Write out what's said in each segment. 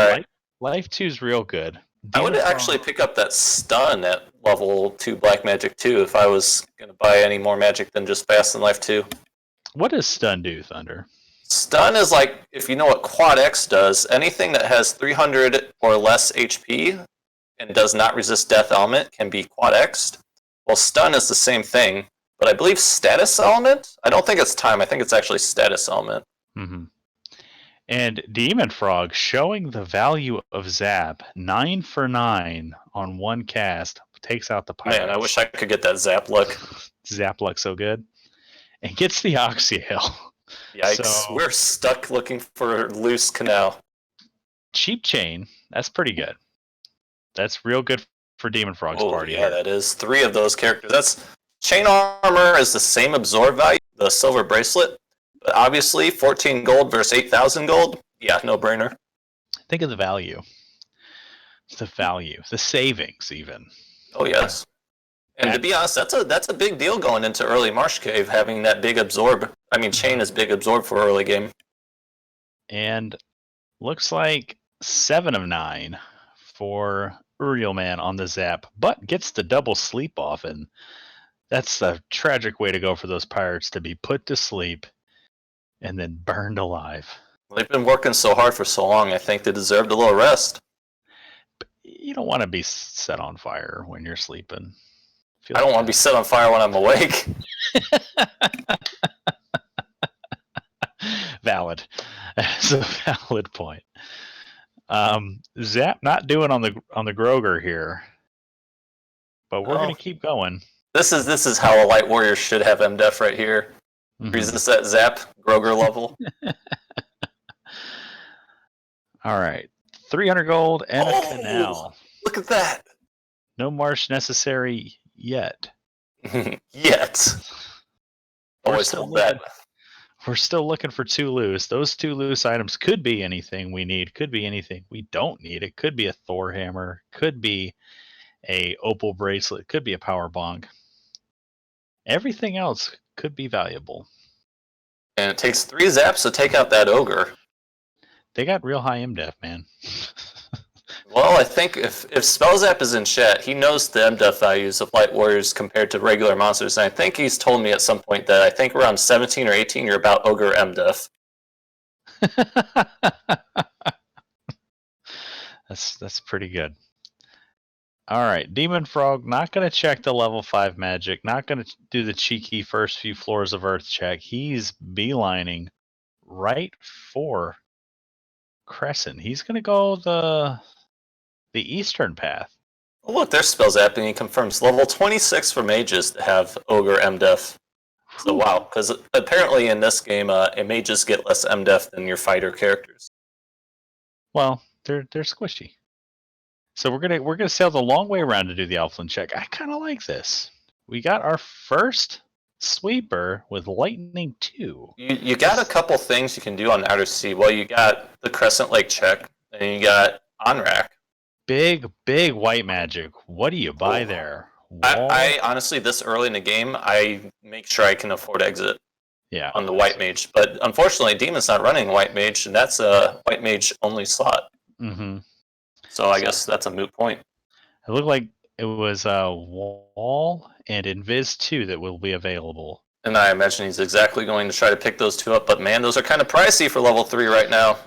right. Life 2 is real good. I would actually pick up that stun at level 2 Black Magic 2 if I was going to buy any more magic than just Fast and Life 2. What does stun do, Thunder? Stun is like, if you know what Quad X does, anything that has 300 or less HP and does not resist Death Element can be Quad X'd. Well, stun is the same thing, but I believe Status Element? I don't think it's time, I think it's actually Status Element. Mm-hmm. And Dem0nfr0g showing the value of Zap 9 for 9 on one cast takes out the Pirates. Man, I wish I could get that Zap look. Zap look so good. And gets the Oxyhail. Yikes, so, we're stuck looking for loose canal. Cheap chain, that's pretty good. That's real good for Dem0nfr0g's party. Yeah, that is 3 of those characters. That's chain armor is the same absorb value, the silver bracelet. But obviously, 14 gold versus 8,000 gold, yeah, no brainer. Think of the value. The value, the savings, even. Oh yes. And to be honest, that's a big deal going into early Marsh Cave, having that big absorb. I mean, chain is big absorb for early game. And looks like 7 of 9 for UrielMan on the Zap, but gets the double sleep off, and that's the tragic way to go for those pirates, to be put to sleep and then burned alive. They've been working so hard for so long, I think they deserved a little rest. But you don't want to be set on fire when you're sleeping. I don't want to be set on fire when I'm awake. Valid. That's a valid point. Zap not doing on the Groger here, but we're going to keep going. This is how a Light Warrior should have MDef right here. Mm-hmm. Resist that Zap Groger level. All right, 300 gold and a canal. Look at that. No marsh necessary yet. Yet. Always hold that. We're still looking for 2 loose. Those 2 loose items could be anything we need, could be anything we don't need. It could be a Thor hammer, could be a opal bracelet, could be a power bong. Everything else could be valuable. And it takes 3 zaps to take out that ogre. They got real high MDef, man. Well, I think if Spellzap is in chat, he knows the MDef values of Light Warriors compared to regular monsters, and I think he's told me at some point that I think around 17 or 18 you're about Ogre MDef. That's pretty good. All right, Dem0nfr0g not going to check the level 5 magic, not going to do the cheeky first few floors of Earth check. He's beelining right for Crescent. He's going to go the eastern path. Oh, look, there's Spellzap, and he confirms level 26 for mages to have Ogre MDef. So wow, because apparently in this game, mages get less MDef than your fighter characters. Well, they're squishy. So we're gonna sail the long way around to do the Elfland check. I kind of like this. We got our first sweeper with Lightning 2. You got a couple things you can do on Outer Sea. Well, you got the Crescent Lake check, and you got Onrak. Big white magic. What do you buy there? I honestly, this early in the game, I make sure I can afford exit. Yeah. On the white mage, but unfortunately, Demon's not running white mage, and that's a white mage only slot. Mm-hmm. So I guess that's a moot point. It looked like it was Wall and Invis 2 that will be available. And I imagine he's exactly going to try to pick those 2 up, but man, those are kind of pricey for level 3 right now.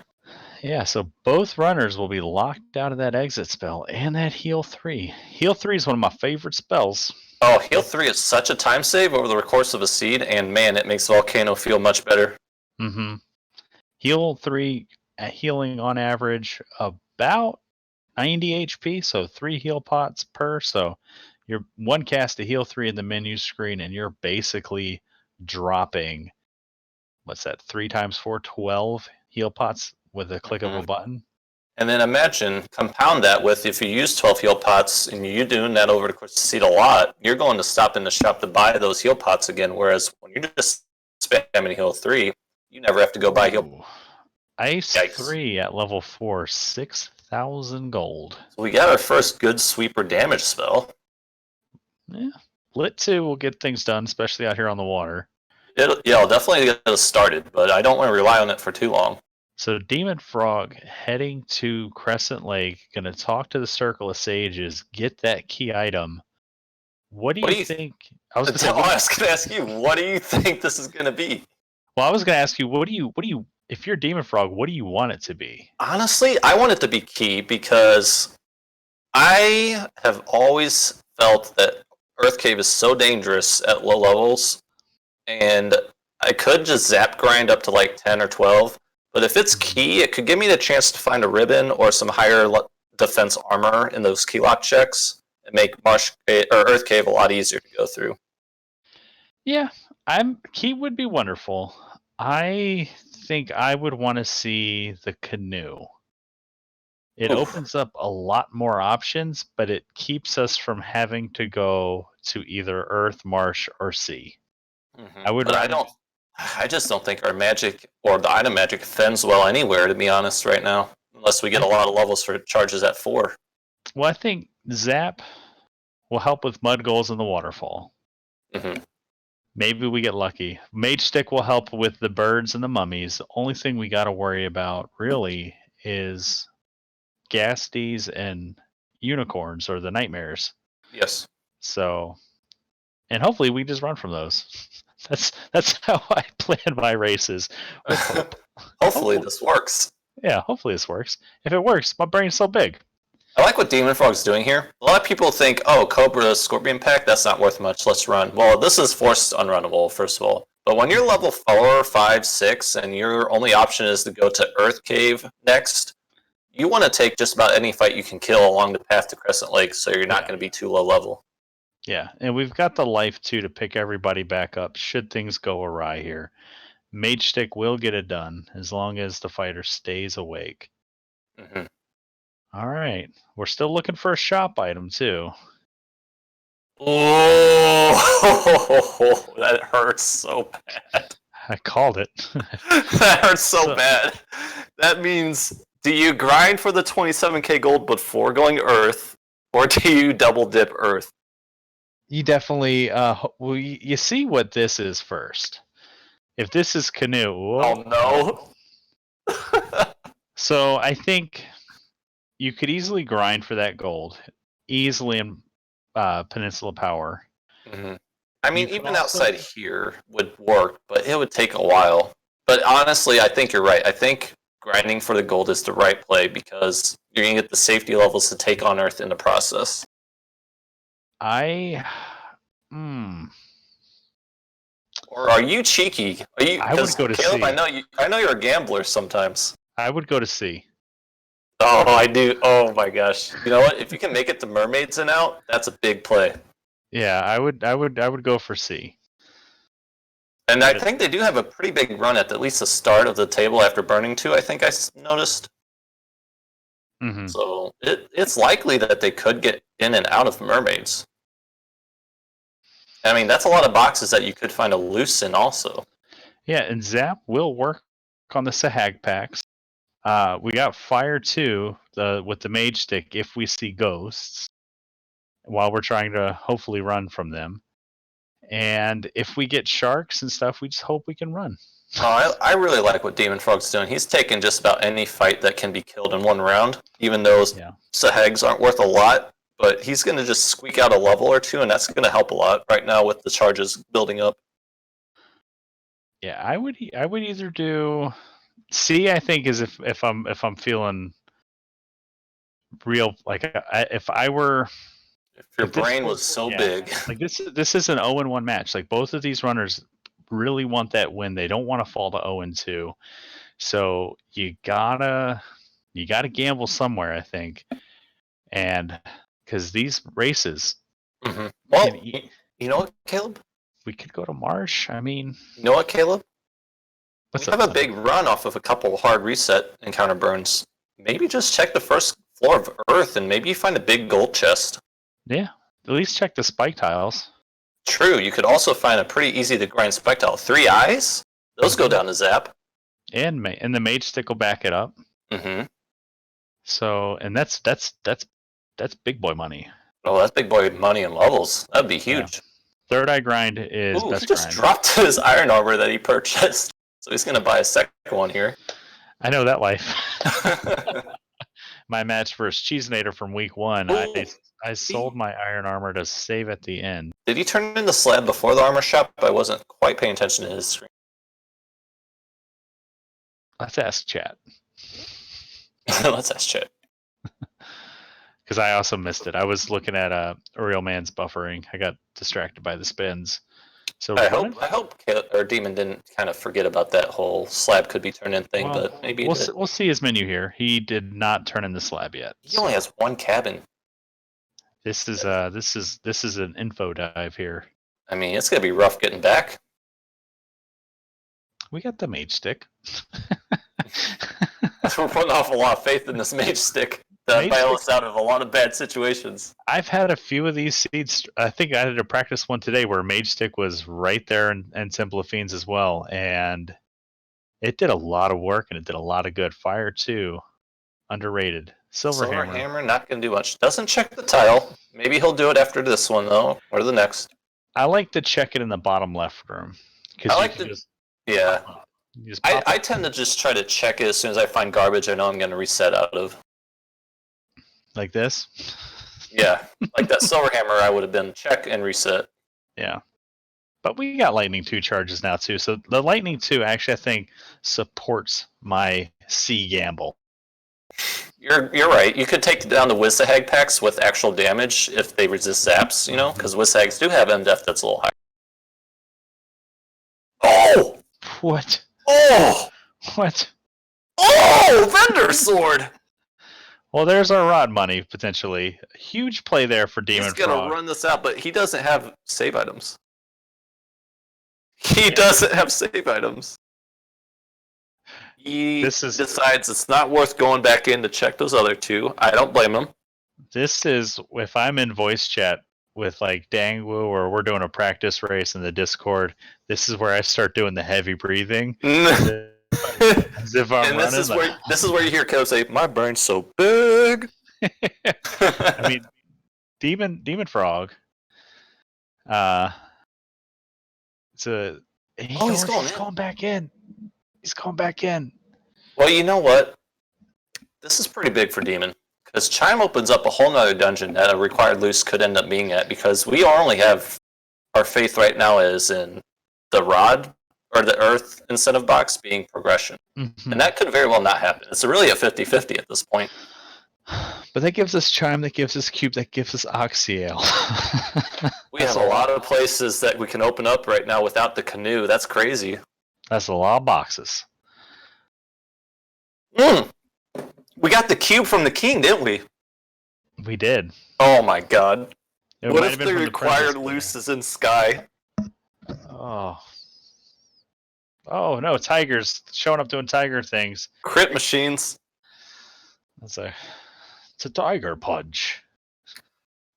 Yeah, so both runners will be locked out of that exit spell and that heal 3. Heal 3 is one of my favorite spells. Oh, heal 3 is such a time save over the course of a seed, and man, it makes Volcano feel much better. Mm-hmm. Heal 3 healing on average about 90 HP, so 3 heal pots per. So you're one cast to heal 3 in the menu screen, and you're basically dropping, what's that, 3 times 4, 12 heal pots with a click of a button. And then imagine, compound that with, if you use 12 heal pots and you're doing that over the course of the seed a lot, you're going to stop in the shop to buy those heal pots again, whereas when you're just spamming heal 3, you never have to go buy heal. Ice 3 at level 4, 6,000 gold. So we got our first good sweeper damage spell. Yeah. Lit 2 will get things done, especially out here on the water. I'll definitely get us started, but I don't want to rely on it for too long. So Demon Frog heading to Crescent Lake, gonna talk to the Circle of Sages, get that key item. What do What you do you? think? I was gonna say. I was going to ask you, what do you think this is going to be? Well, I was gonna ask you, what do you? If you're Demon Frog, what do you want it to be? Honestly, I want it to be key because I have always felt that Earth Cave is so dangerous at low levels, and I could just zap grind up to like 10 or 12. But if it's key, it could give me the chance to find a ribbon or some higher defense armor in those key lock checks and make Marsh or Earth Cave a lot easier to go through. Yeah, key would be wonderful. I think I would want to see the canoe. It Oof. opens up a lot more options, but it keeps us from having to go to either Earth, Marsh, or Sea. I would But rather. I just don't think our magic or the item magic fends well anywhere, to be honest, right now. Unless we get a lot of levels for charges at 4. Well, I think Zap will help with mud goals in the waterfall. Mm-hmm. Maybe we get lucky. Mage Stick will help with the birds and the mummies. The only thing we got to worry about really is Gasties and unicorns or the nightmares. Yes. So, and hopefully we just run from those. That's how I plan my races with hope. Hopefully this works. Yeah, hopefully this works. If it works, my brain's so big. I like what Demon Frog's doing here. A lot of people think, oh, Cobra Scorpion Pack, that's not worth much, let's run. Well, this is forced unrunnable, first of all. But when you're level 4, 5, 6, and your only option is to go to Earth Cave next, you want to take just about any fight you can kill along the path to Crescent Lake, so you're not going to be too low level. Yeah, and we've got the life, too, to pick everybody back up should things go awry here. Mage Stick will get it done as long as the fighter stays awake. Mm-hmm. All right. We're still looking for a shop item, too. Oh, that hurts so bad. I called it. That hurts so bad. That means, do you grind for the 27k gold before going Earth, or do you double dip Earth? You definitely, well, you see what this is first. If this is canoe. Oh, no. So I think you could easily grind for that gold. Easily in Peninsula Power. Mm-hmm. I mean, even outside here would work, but it would take a while. But honestly, I think you're right. I think grinding for the gold is the right play because you're going to get the safety levels to take on Earth in the process. Or are you cheeky? Are you? I would go to Caleb, C. I know you're a gambler sometimes. I would go to C. Oh, I do. Oh my gosh! You know what? If you can make it to mermaids and out, that's a big play. Yeah, I would go for C. And I think they do have a pretty big run at least the start of the table after burning 2. I think I noticed. Mm-hmm. So it's likely that they could get in and out of mermaids. I mean, that's a lot of boxes that you could find a loose in also. Yeah, and Zap will work on the Sahag packs. We got Fire 2 with the Mage Stick if we see ghosts while we're trying to hopefully run from them. And if we get sharks and stuff, we just hope we can run. Oh, I really like what Demon Frog's doing. He's taking just about any fight that can be killed in one round, even though Sahags aren't worth a lot. But he's going to just squeak out a level or 2, and that's going to help a lot right now with the charges building up. Yeah, I would either do C. I think is if I'm feeling real, like if I were. If your brain was so big. Like this is an 0-1 match. Like both of these runners really want that win. They don't want to fall to 0-2. So you gotta gamble somewhere, I think. And because these races, well, you know what, Caleb? We could go to Marsh. I mean, you know what, Caleb? We have a big run off of a couple hard reset encounter burns. Maybe just check the first floor of Earth, and maybe you find a big gold chest. Yeah, at least check the spike tiles. True, you could also find a pretty easy to grind spike tile. 3 eyes? Those go down to Zap. And the Mage Stick will back it up. Mm-hmm. So, and that's big boy money. Oh, that's big boy money and levels. That'd be huge. Yeah. Third eye grind is best he just grind. dropped his iron armor that he purchased. So he's going to buy a second one here. I know that life. My match versus Cheesenator from week 1, I sold my iron armor to save at the end. Did he turn in the slab before the armor shop? I wasn't quite paying attention to his screen. Let's ask chat. Let's ask chat. Because I also missed it. I was looking at UrielMan's buffering. I got distracted by the spins. So I hope Demon didn't kind of forget about that whole slab could be turned in thing, but maybe we'll see his menu here. He did not turn in the slab yet. He only has one cabin. This is an info dive here. I mean, it's gonna be rough getting back. We got the mage stick. We're putting off a lot of faith in this mage stick to bail us out of a lot of bad situations. I've had a few of these seeds. I think I had to practice one today where mage stick was right there and Temple of Fiends as well, and it did a lot of work and it did a lot of good. Fire 2, underrated. Silver Hammer, not going to do much. Doesn't check the tile. Maybe he'll do it after this one, though, or the next. I like to check it in the bottom left room. Yeah. I tend to just try to check it as soon as I find garbage I know I'm going to reset out of. Like this? Yeah. Like that Silver Hammer, I would have been check and reset. Yeah. But we got Lightning 2 charges now, too. So the Lightning 2, actually, I think, supports my C gamble. You're right. You could take down the Wizzahag packs with actual damage if they resist zaps, you know, because Wizzahags do have MDef that's a little higher. Oh! What? Oh! What? Oh! Vendor Sword! Well, there's our rod money, potentially. Huge play there for Dem0nfr0g. He's going to run this out, but he doesn't have save items. He doesn't have save items. He decides it's not worth going back in to check those other two. I don't blame him. This is, if I'm in voice chat with like Dangwoo or we're doing a practice race in the Discord, this is where I start doing the heavy breathing. As if I'm running. This is where you hear Kev say, "My brain's so big." I mean, Dem0nfr0g. He's going back in. He's going back in. Well, you know what? This is pretty big for Demon. Because Chime opens up a whole nother dungeon that a required loose could end up being at. Because we only have our faith right now is in the rod or the earth incentive box being progression. Mm-hmm. And that could very well not happen. It's really a 50-50 at this point. But that gives us Chime, that gives us Cube, that gives us Oxyale. We have a lot of places that we can open up right now without the canoe. That's crazy. That's a lot of boxes. We got the cube from the king, didn't we? We did. Oh my god. It what if the required loose is in Sky? Oh no, Tigers showing up doing tiger things. Crit machines. It's a tiger punch.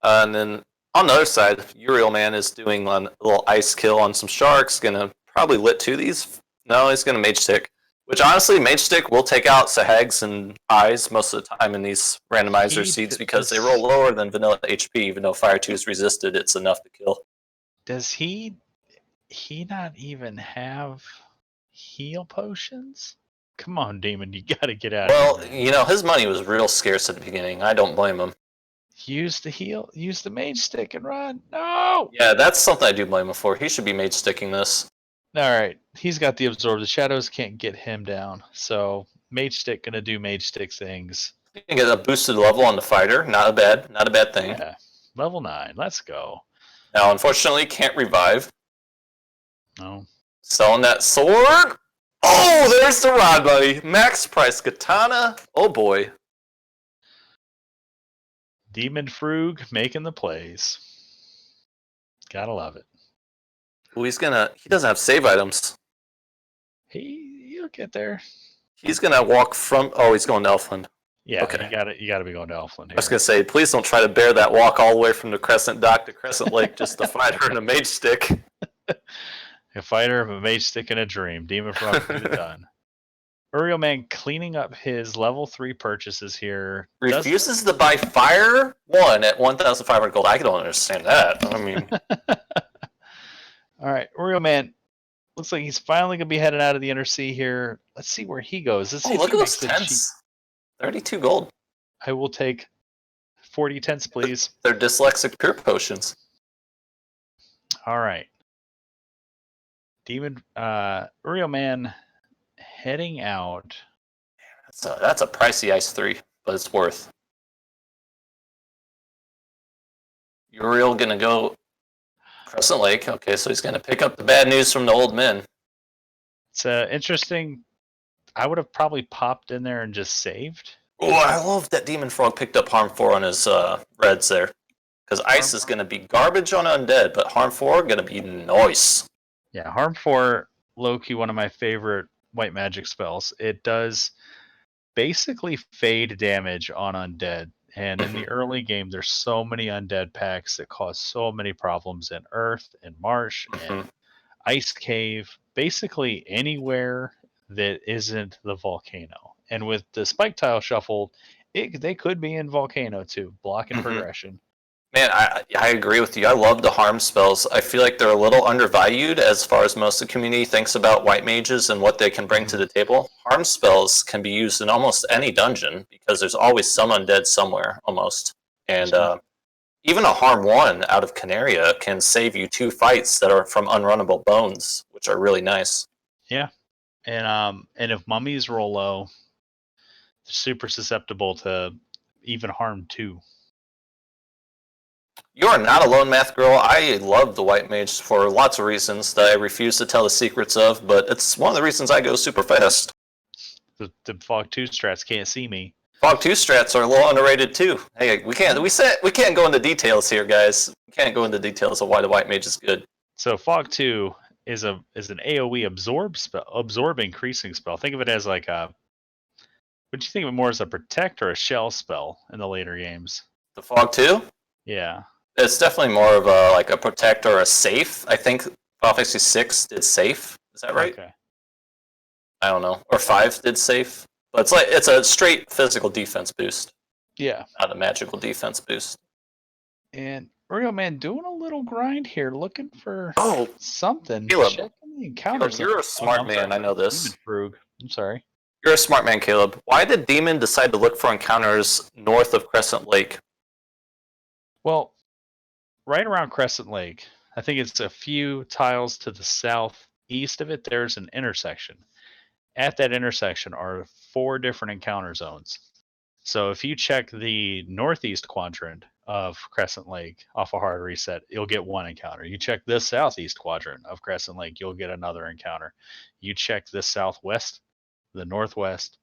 And then on the other side, UrielMan is doing a little ice kill on some sharks. Gonna probably lit 2 of these. No, he's gonna mage stick. Which honestly, mage stick will take out Sahags and eyes most of the time in these randomizer seeds because they roll lower than vanilla HP. Even though Fire 2 is resisted, it's enough to kill. Does he not even have heal potions? Come on, Demon, you gotta get out of here. Well, you know, his money was real scarce at the beginning. I don't blame him. Use the mage stick and run. No! Yeah, that's something I do blame him for. He should be mage sticking this. Alright, he's got the absorb. The shadows can't get him down. So, mage stick gonna do mage stick things. You can get a boosted level on the fighter. Not a bad thing. Yeah, level 9. Let's go. Now, unfortunately, can't revive. No. Selling that sword. Oh, there's the rod, buddy. Max price katana. Oh boy. Dem0nfr0g making the plays. Gotta love it. Ooh, he doesn't have save items. He'll get there. He's gonna walk from. Oh, he's going to Elfland. Yeah, okay. You gotta be going to Elfland here. I was gonna say, please don't try to bear that walk all the way from the Crescent Dock to Crescent Lake just to fight her in a mage stick. A fighter, a mage stick, and a dream. Dem0nfr0g get it done. UrielMan cleaning up his level 3 purchases here. Refuses to buy Fire 1 at 1,500 gold. I don't understand that. I mean, all right, UrielMan Looks like he's finally gonna be headed out of the Inner Sea here. Let's see where he goes. Let's see if look he at makes those the cheap. tents. 32 gold. I will take 40 tents, please. They're dyslexic pure potions. All right. UrielMan heading out. That's a pricey ice 3, but it's worth. Uriel gonna go Crescent Lake. Okay, so he's gonna pick up the bad news from the old men. It's interesting. I would have probably popped in there and just saved. Oh, I love that Dem0nfr0g picked up Harm 4 on his reds there. Because Ice is going to be garbage on Undead, but Harm 4 going to be nice. Yeah, Harm 4, low-key one of my favorite white magic spells. It does basically fade damage on Undead. And in the early game, there's so many Undead packs that cause so many problems in Earth and Marsh and Ice Cave. Basically anywhere that isn't the volcano. And with the spike tile shuffled, they could be in volcano too, blocking progression. Man, I agree with you. I love the harm spells. I feel like they're a little undervalued as far as most of the community thinks about white mages and what they can bring to the table. Harm spells can be used in almost any dungeon because there's always some undead somewhere, almost. And even a harm 1 out of Canaria can save you 2 fights that are from unrunnable bones, which are really nice. Yeah. And if mummies roll low, they're super susceptible to even harm 2. You are not alone, Math Girl. I love the White Mage for lots of reasons that I refuse to tell the secrets of, but it's one of the reasons I go super fast. The Fog 2 strats can't see me. Fog 2 strats are a little underrated too. Hey, we can't go into details here, guys. We can't go into details of why the White Mage is good. So Fog 2 is an AoE absorb increasing spell. Think of it as like a, would you think of it more as a protect or a shell spell in the later games? The Fog 2? Yeah. It's definitely more of a like a protect or a safe. I think Final Fantasy 6 did safe. Is that right? Okay. I don't know. Or 5 did safe. But it's a straight physical defense boost. Yeah. Not a magical defense boost. And UrielMan doing a little grind here, looking for something. Caleb. Checking the encounters. Caleb, you're a smart man. I know this. Dem0nfr0g. I'm sorry. You're a smart man, Caleb. Why did Demon decide to look for encounters north of Crescent Lake? Well, right around Crescent Lake, I think it's a few tiles to the southeast of it, there's an intersection. At that intersection are 4 different encounter zones. So if you check the northeast quadrant of Crescent Lake off a hard reset, you'll get 1 encounter. You check the southeast quadrant of Crescent Lake, you'll get another encounter. You check the southwest, the northwest,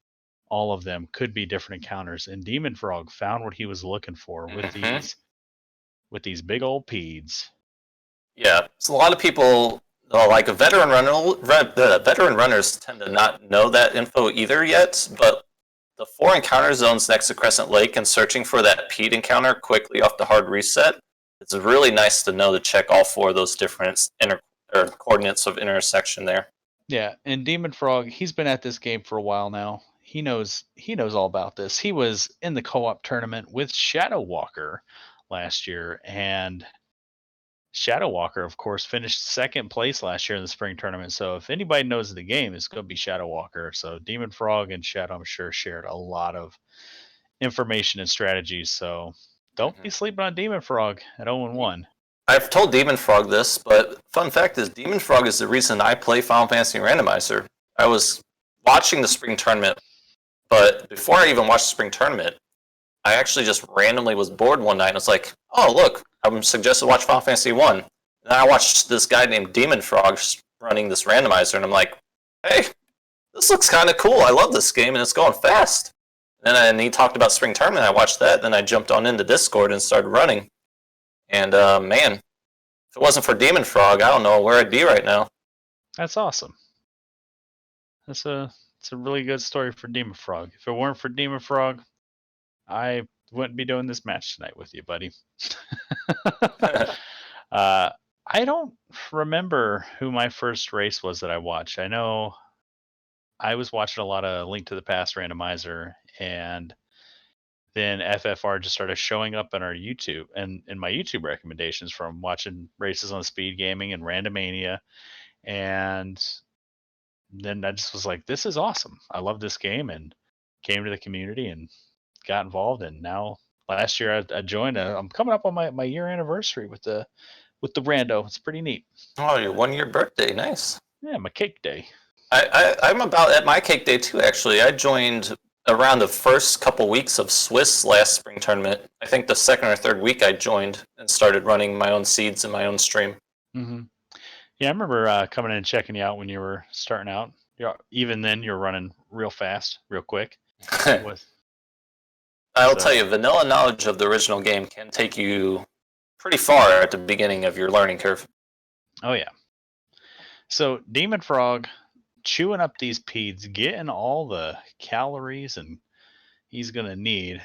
all of them could be different encounters. And Dem0nfr0g found what he was looking for with these big old peds. Yeah, so a lot of people, like veteran runners, tend to not know that info either yet. But the 4 encounter zones next to Crescent Lake and searching for that ped encounter quickly off the hard reset, it's really nice to know to check all 4 of those different coordinates of intersection there. Yeah, and Dem0nfr0g, he's been at this game for a while now. He knows all about this. He was in the co-op tournament with Shadow Walker last year, and Shadow Walker, of course, finished 2nd place last year in the spring tournament. So if anybody knows the game, it's going to be Shadow Walker. So Dem0nfr0g and Shadow, I'm sure, shared a lot of information and strategies. So don't be sleeping on Dem0nfr0g at 0-1. I've told Dem0nfr0g this, but fun fact is Dem0nfr0g is the reason I play Final Fantasy Randomizer. I was watching the spring tournament, but before I even watched the spring tournament, I actually just randomly was bored one night and was like, oh, look, I'm suggested to watch Final Fantasy 1. And then I watched this guy named Dem0nfr0g running this randomizer, and I'm like, hey, this looks kind of cool. I love this game, and it's going fast. And he talked about spring tournament. I watched that. Then I jumped on into Discord and started running. And man, if it wasn't for Dem0nfr0g, I don't know where I'd be right now. That's awesome. It's a really good story for Dem0nfr0g. If it weren't for Dem0nfr0g, I wouldn't be doing this match tonight with you, buddy. I don't remember who my first race was that I watched. I know I was watching a lot of Link to the Past Randomizer, and then FFR just started showing up on our YouTube and in my YouTube recommendations from watching races on Speed Gaming and Randomania. And then I just was like, this is awesome. I love this game, and came to the community and got involved. And now last year I joined. I'm coming up on my year anniversary with the rando. It's pretty neat. Oh, your 1 year birthday, nice. Yeah, my cake day. I'm about at my cake day too, actually. I joined around the first couple weeks of Swiss last spring tournament. I think the second or third week I joined and started running my own seeds and my own stream. Mm-hmm. Yeah, I remember coming in and checking you out when you were starting out. Even then, you're running real fast, real quick. I'll tell you, vanilla knowledge of the original game can take you pretty far at the beginning of your learning curve. Oh, yeah. So, Dem0nfr0g, chewing up these peds, getting all the calories and he's going to need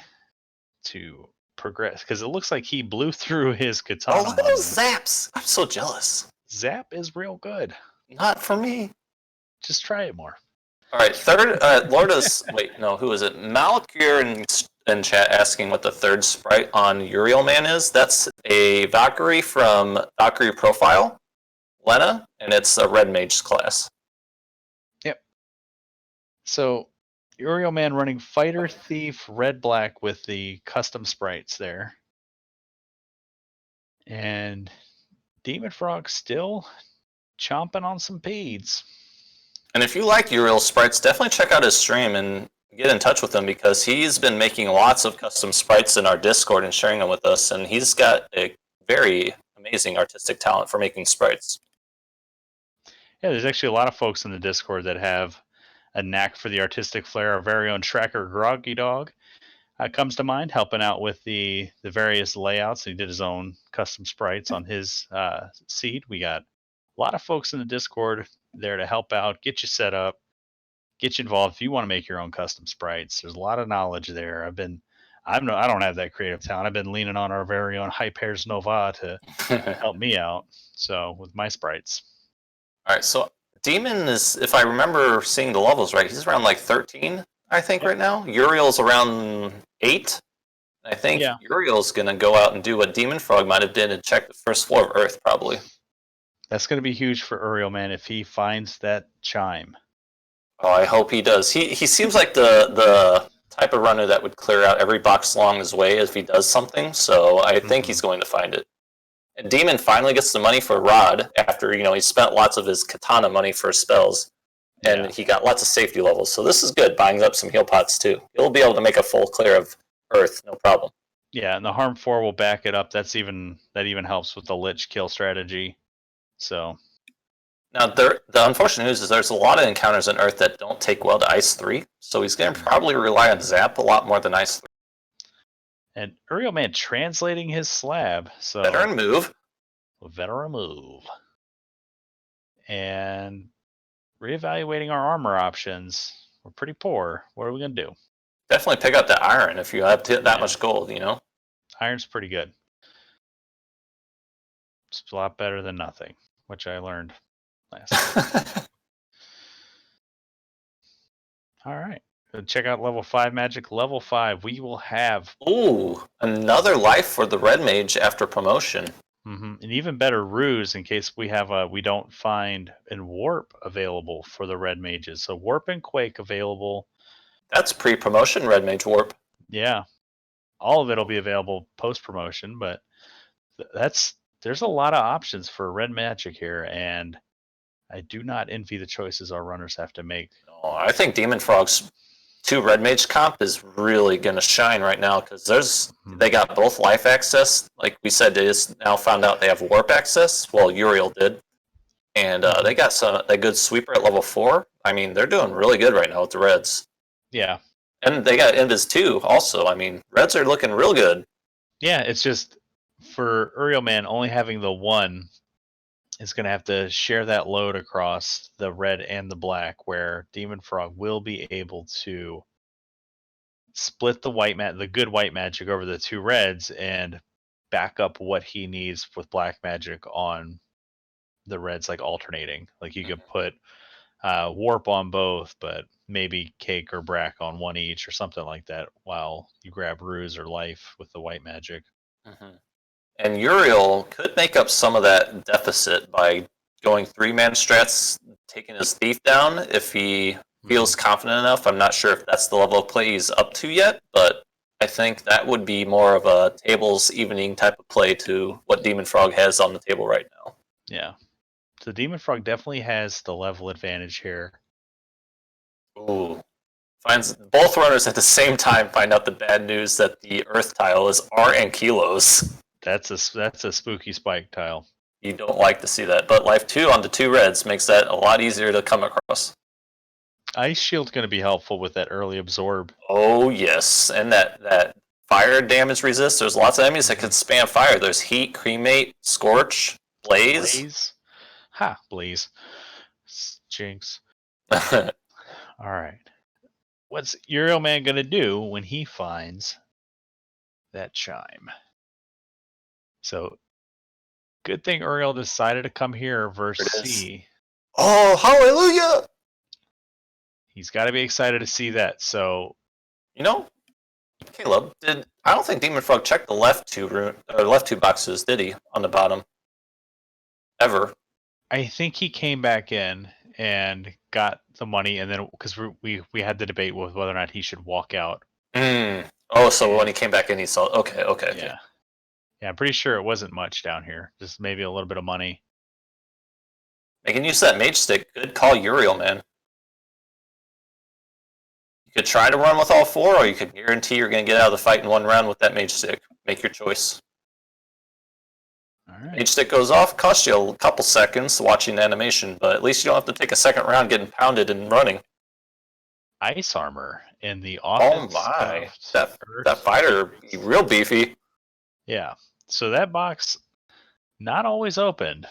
to progress. Because it looks like he blew through his katana. Oh, look at those zaps! I'm so jealous. Zap is real good. Not for me. Just try it more. All right, third, Lorda's, wait, no, who is it? Malakir in chat asking what the third sprite on UrielMan is. That's a Valkyrie from Valkyrie Profile, Lena, and it's a Red Mage class. Yep. So, UrielMan running Fighter, Thief, Red, Black with the custom sprites there. And Dem0nfr0g still chomping on some peds. And if you like Uriel sprites, definitely check out his stream and get in touch with him, because he's been making lots of custom sprites in our Discord and sharing them with us, and he's got a very amazing artistic talent for making sprites. Yeah, there's actually a lot of folks in the Discord that have a knack for the artistic flair. Our very own tracker Groggy Dog comes to mind, helping out with the various layouts. He did his own custom sprites on his seed. We got a lot of folks in the Discord there to help out, get you set up, get you involved. If you want to make your own custom sprites, there's a lot of knowledge there. I don't have that creative talent. I've been leaning on our very own Hypers Nova to help me out. So with my sprites. All right, so Demon is, if I remember seeing the levels right, he's around like 13, I think, right now. Uriel's around 8. I think Uriel's going to go out and do what Dem0nfr0g might have done and check the first floor of Earth, probably. That's going to be huge for UrielMan if he finds that chime. Oh, I hope he does. He seems like the type of runner that would clear out every box along his way if he does something, so I think he's going to find it. And Demon finally gets the money for Rod after, he spent lots of his katana money for spells, and he got lots of safety levels. So this is good, buying up some heal pots too. He'll be able to make a full clear of Earth, no problem. Yeah, and the Harm 4 will back it up. That even helps with the Lich kill strategy. So now the unfortunate news is there's a lot of encounters on Earth that don't take well to Ice 3, so he's going to probably rely on Zap a lot more than Ice 3. And UrielMan translating his slab. So veteran move. And reevaluating our armor options. We're pretty poor. What are we going to do? Definitely pick up the iron if you have that much gold, Iron's pretty good. It's a lot better than nothing, which I learned last time. All right. Check out level 5 magic. Level 5, we will have... Ooh, another life for the Red Mage after promotion. An even better ruse in case we don't find in Warp available for the Red Mages. So Warp and Quake available. That's pre-promotion Red Mage Warp. Yeah. All of it will be available post-promotion, but there's a lot of options for Red Magic here, and I do not envy the choices our runners have to make. No, I think Dem0nfr0g's 2 Red Mage comp is really going to shine right now, because they got both life access. Like we said, they just now found out they have warp access. Well, Uriel did. And they got a good sweeper at level 4. I mean, they're doing really good right now with the Reds. Yeah. And they got Invis too, also. I mean, Reds are looking real good. Yeah, it's just for UrielMan, only having the 1 is going to have to share that load across the red and the black, where Dem0nfr0g will be able to split the good white magic over the 2 reds and back up what he needs with black magic on the reds, like alternating. Like you could put warp on both, but maybe cake or brack on 1 each or something like that, while you grab ruse or life with the white magic. And Uriel could make up some of that deficit by going 3-man strats, taking his thief down if he feels confident enough. I'm not sure if that's the level of play he's up to yet, but I think that would be more of a tables evening type of play to what Dem0nfr0g has on the table right now. Yeah. So Dem0nfr0g definitely has the level advantage here. Ooh. Finds both runners at the same time find out the bad news that the earth tile is R and kilos. That's a spooky spike tile. You don't like to see that, but life 2 onto 2 reds makes that a lot easier to come across. Ice Shield's going to be helpful with that early absorb. Oh yes, and that fire damage resist. There's lots of enemies that can spam fire. There's heat, cremate, scorch, blaze. Blaze. Jinx. All right. What's UrielMan going to do when he finds that chime? So, good thing Uriel decided to come here versus C. Oh, hallelujah! He's got to be excited to see that. So, you know, Caleb, I don't think Dem0nfr0g checked the left two boxes, did he, on the bottom? Ever. I think he came back in and got the money, and then because we had the debate with whether or not he should walk out. Oh, so when he came back in, he saw. Okay. Yeah, I'm pretty sure it wasn't much down here. Just maybe a little bit of money. Making use of that mage stick. Good call, Uriel, man. You could try to run with all 4, or you could guarantee you're going to get out of the fight in 1 round with that mage stick. Make your choice. All right. Mage stick goes off, costs you a couple seconds watching the animation, but at least you don't have to take a second round getting pounded and running. Ice armor in the offense. Oh my, that fighter be real beefy. Yeah, so that box not always opened.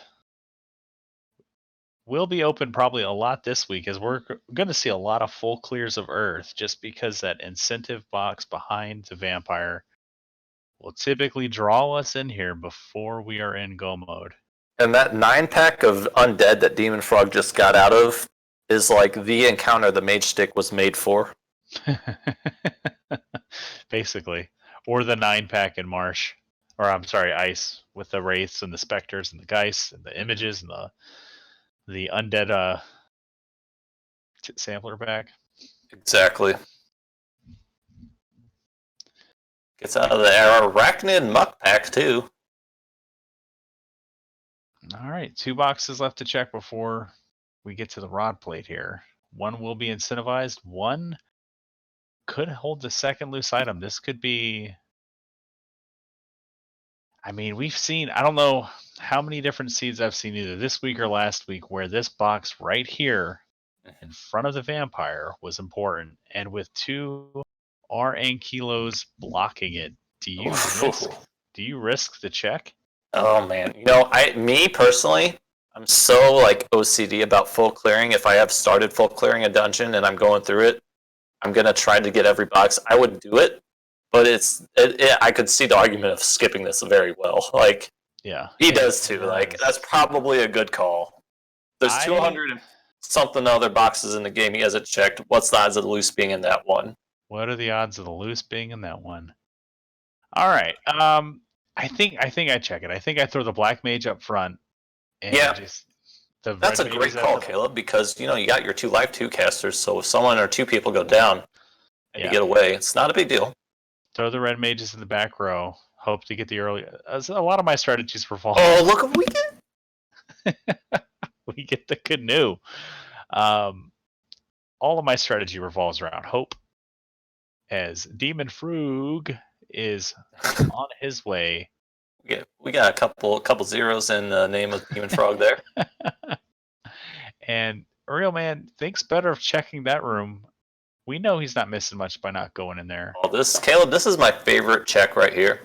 Will be open probably a lot this week, as we're going to see a lot of full clears of Earth, just because that incentive box behind the vampire will typically draw us in here before we are in go mode. And that 9-pack of undead that Dem0nfr0g just got out of is like the encounter the mage stick was made for. Basically. Or the 9-pack in Marsh. Or I'm sorry, Ice, with the Wraiths and the Spectres and the Geists and the images and the undead sampler pack. Exactly. Gets out of the Arachnid Muck pack too. All right, 2 boxes left to check before we get to the rod plate here. 1 will be incentivized. 1 could hold the second loose item. This could be... I mean, we've seen... I don't know how many different seeds I've seen either this week or last week where this box right here in front of the vampire was important. And with 2 R and kilos blocking it, do you risk the check? Oh man, me personally, I'm so like OCD about full clearing. If I have started full clearing a dungeon and I'm going through it, I'm gonna try to get every box. I would do it, but I could see the argument of skipping this very well. Like, yeah, he does too. Like, that's probably a good call. There's 200 and something other boxes in the game he hasn't checked. What's the odds of the loose being in that one? What are the odds of the loose being in that one? All right. I think I check it. I think I throw the black mage up front. And that's a great call, Caleb, because you got your 2 life 2 casters. So if someone or 2 people go down and you get away, it's not a big deal. Throw the red mages in the back row. Hope to get the early. A lot of my strategies revolve. Oh, look what we get! We get the canoe. All of my strategy revolves around hope. As Dem0nfr0g is on his way. We got a couple zeros in the name of Dem0nfr0g there. And UrielMan thinks better of checking that room. We know he's not missing much by not going in there. Oh, Caleb, this is my favorite check right here.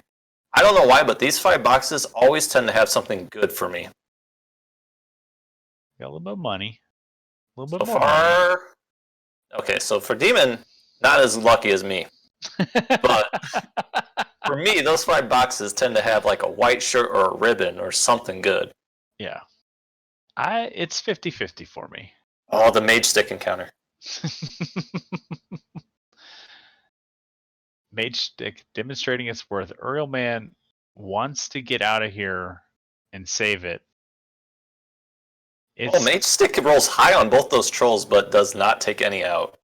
I don't know why, but these 5 boxes always tend to have something good for me. Got a little bit of money. A little bit more money. Okay, so for Demon, not as lucky as me. But for me, those 5 boxes tend to have like a white shirt or a ribbon or something good. Yeah. It's 50-50 for me. Oh, the mage stick encounter. Mage stick demonstrating its worth. UrielMan wants to get out of here and save it. Oh, It's Mage Stick rolls high on both those trolls, but does not take any out.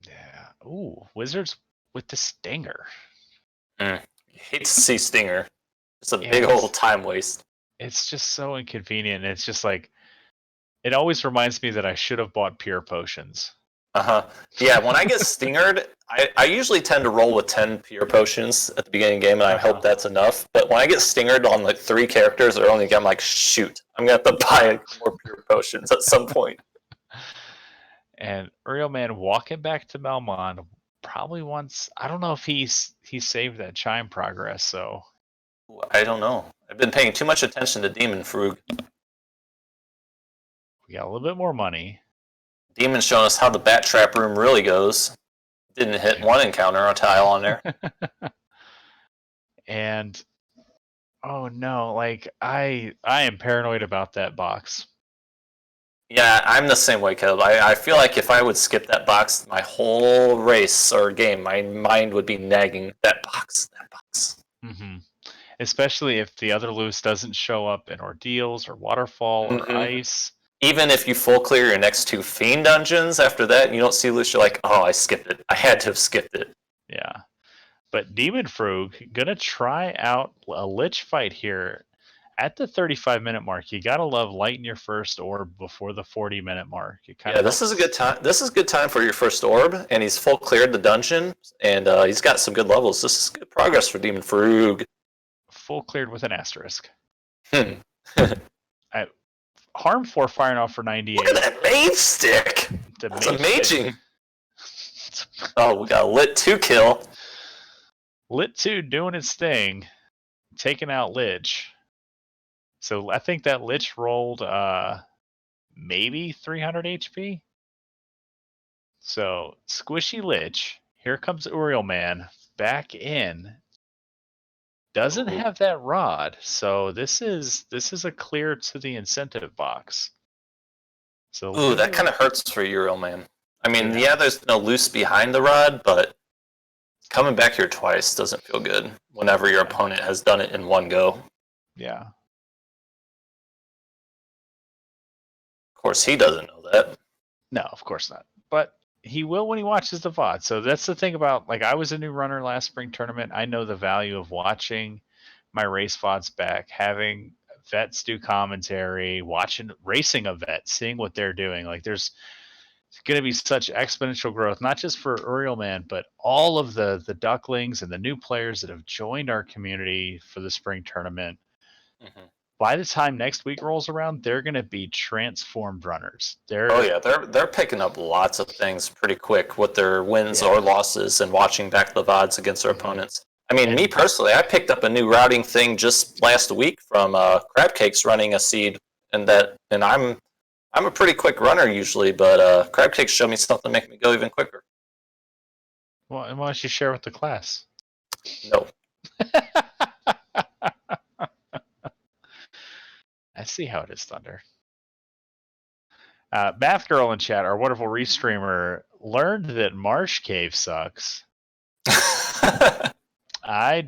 yeah. Ooh, wizards with the stinger. You hate to see Stinger. It's a big Yeah, old time waste. it's just so inconvenient. It's just like it always reminds me that I should have bought pure potions. Yeah, when I get Stingered, I usually tend to roll with 10 pure potions at the beginning of the game, and I hope that's enough. But when I get Stingered on like 3 characters or only, I'm like, shoot, I'm gonna have to buy more pure potions at some point. And UrielMan walking back to Melmond probably wants. I don't know if he saved that chime progress. So I don't know. I've been paying too much attention to Dem0nfr0g. we got a little bit more money. Demon's showing us how the bat trap room really goes. Didn't hit one encounter on tile on there. And oh no, like I am paranoid about that box. Yeah, I'm the same way, Caleb. I feel like if I would skip that box, my whole race or game, my mind would be nagging that box, that box. Mm-hmm. Especially if the other loose doesn't show up in ordeals or waterfall or ice. Even if you full clear your next 2 fiend dungeons after that, and you don't see loose, you're like, oh, I skipped it. I had to have skipped it. Yeah. But Dem0nfr0g gonna try out a lich fight here at the 35-minute mark. You gotta love lighting your first orb before the 40-minute mark. Yeah, this is a good time. This is a good time for your first orb, and he's full cleared the dungeon, and he's got some good levels. This is good progress for Dem0nfr0g. Full cleared with an asterisk. Look Harm 4 firing off for 98. at that mage stick. That's amazing. Oh, we got a lit 2 kill. Lit 2 doing its thing, taking out Lich. So I think that Lich rolled maybe 300 HP. So squishy Lich. Here comes UrielMan back in. Doesn't have that rod, so this is a clear to the incentive box. So Ooh, that kind of hurts for UrielMan. I mean, yeah, there's no loose behind the rod, but coming back here twice doesn't feel good whenever your opponent has done it in one go. Yeah. Of course, he doesn't know that. No, of course not. But he will when he watches the VOD. So that's the thing about, like, I was a new runner last spring tournament. I know the value of watching my race VODs back, having vets do commentary, racing a vet, seeing what they're doing. Like, there's going to be such exponential growth, not just for UrielMan, but all of the ducklings and the new players that have joined our community for the spring tournament. By the time next week rolls around, they're going to be transformed runners. They're picking up lots of things pretty quick with their wins or losses and watching back the VODs against their opponents. I mean, me personally, I picked up a new routing thing just last week from Crab Cakes running a seed, and I'm a pretty quick runner usually, but Crab Cakes showed me something to make me go even quicker. Well, and why don't you share with the class? No. I see how it is, Thunder. Math Girl in chat, our wonderful restreamer, learned that Marsh Cave sucks. I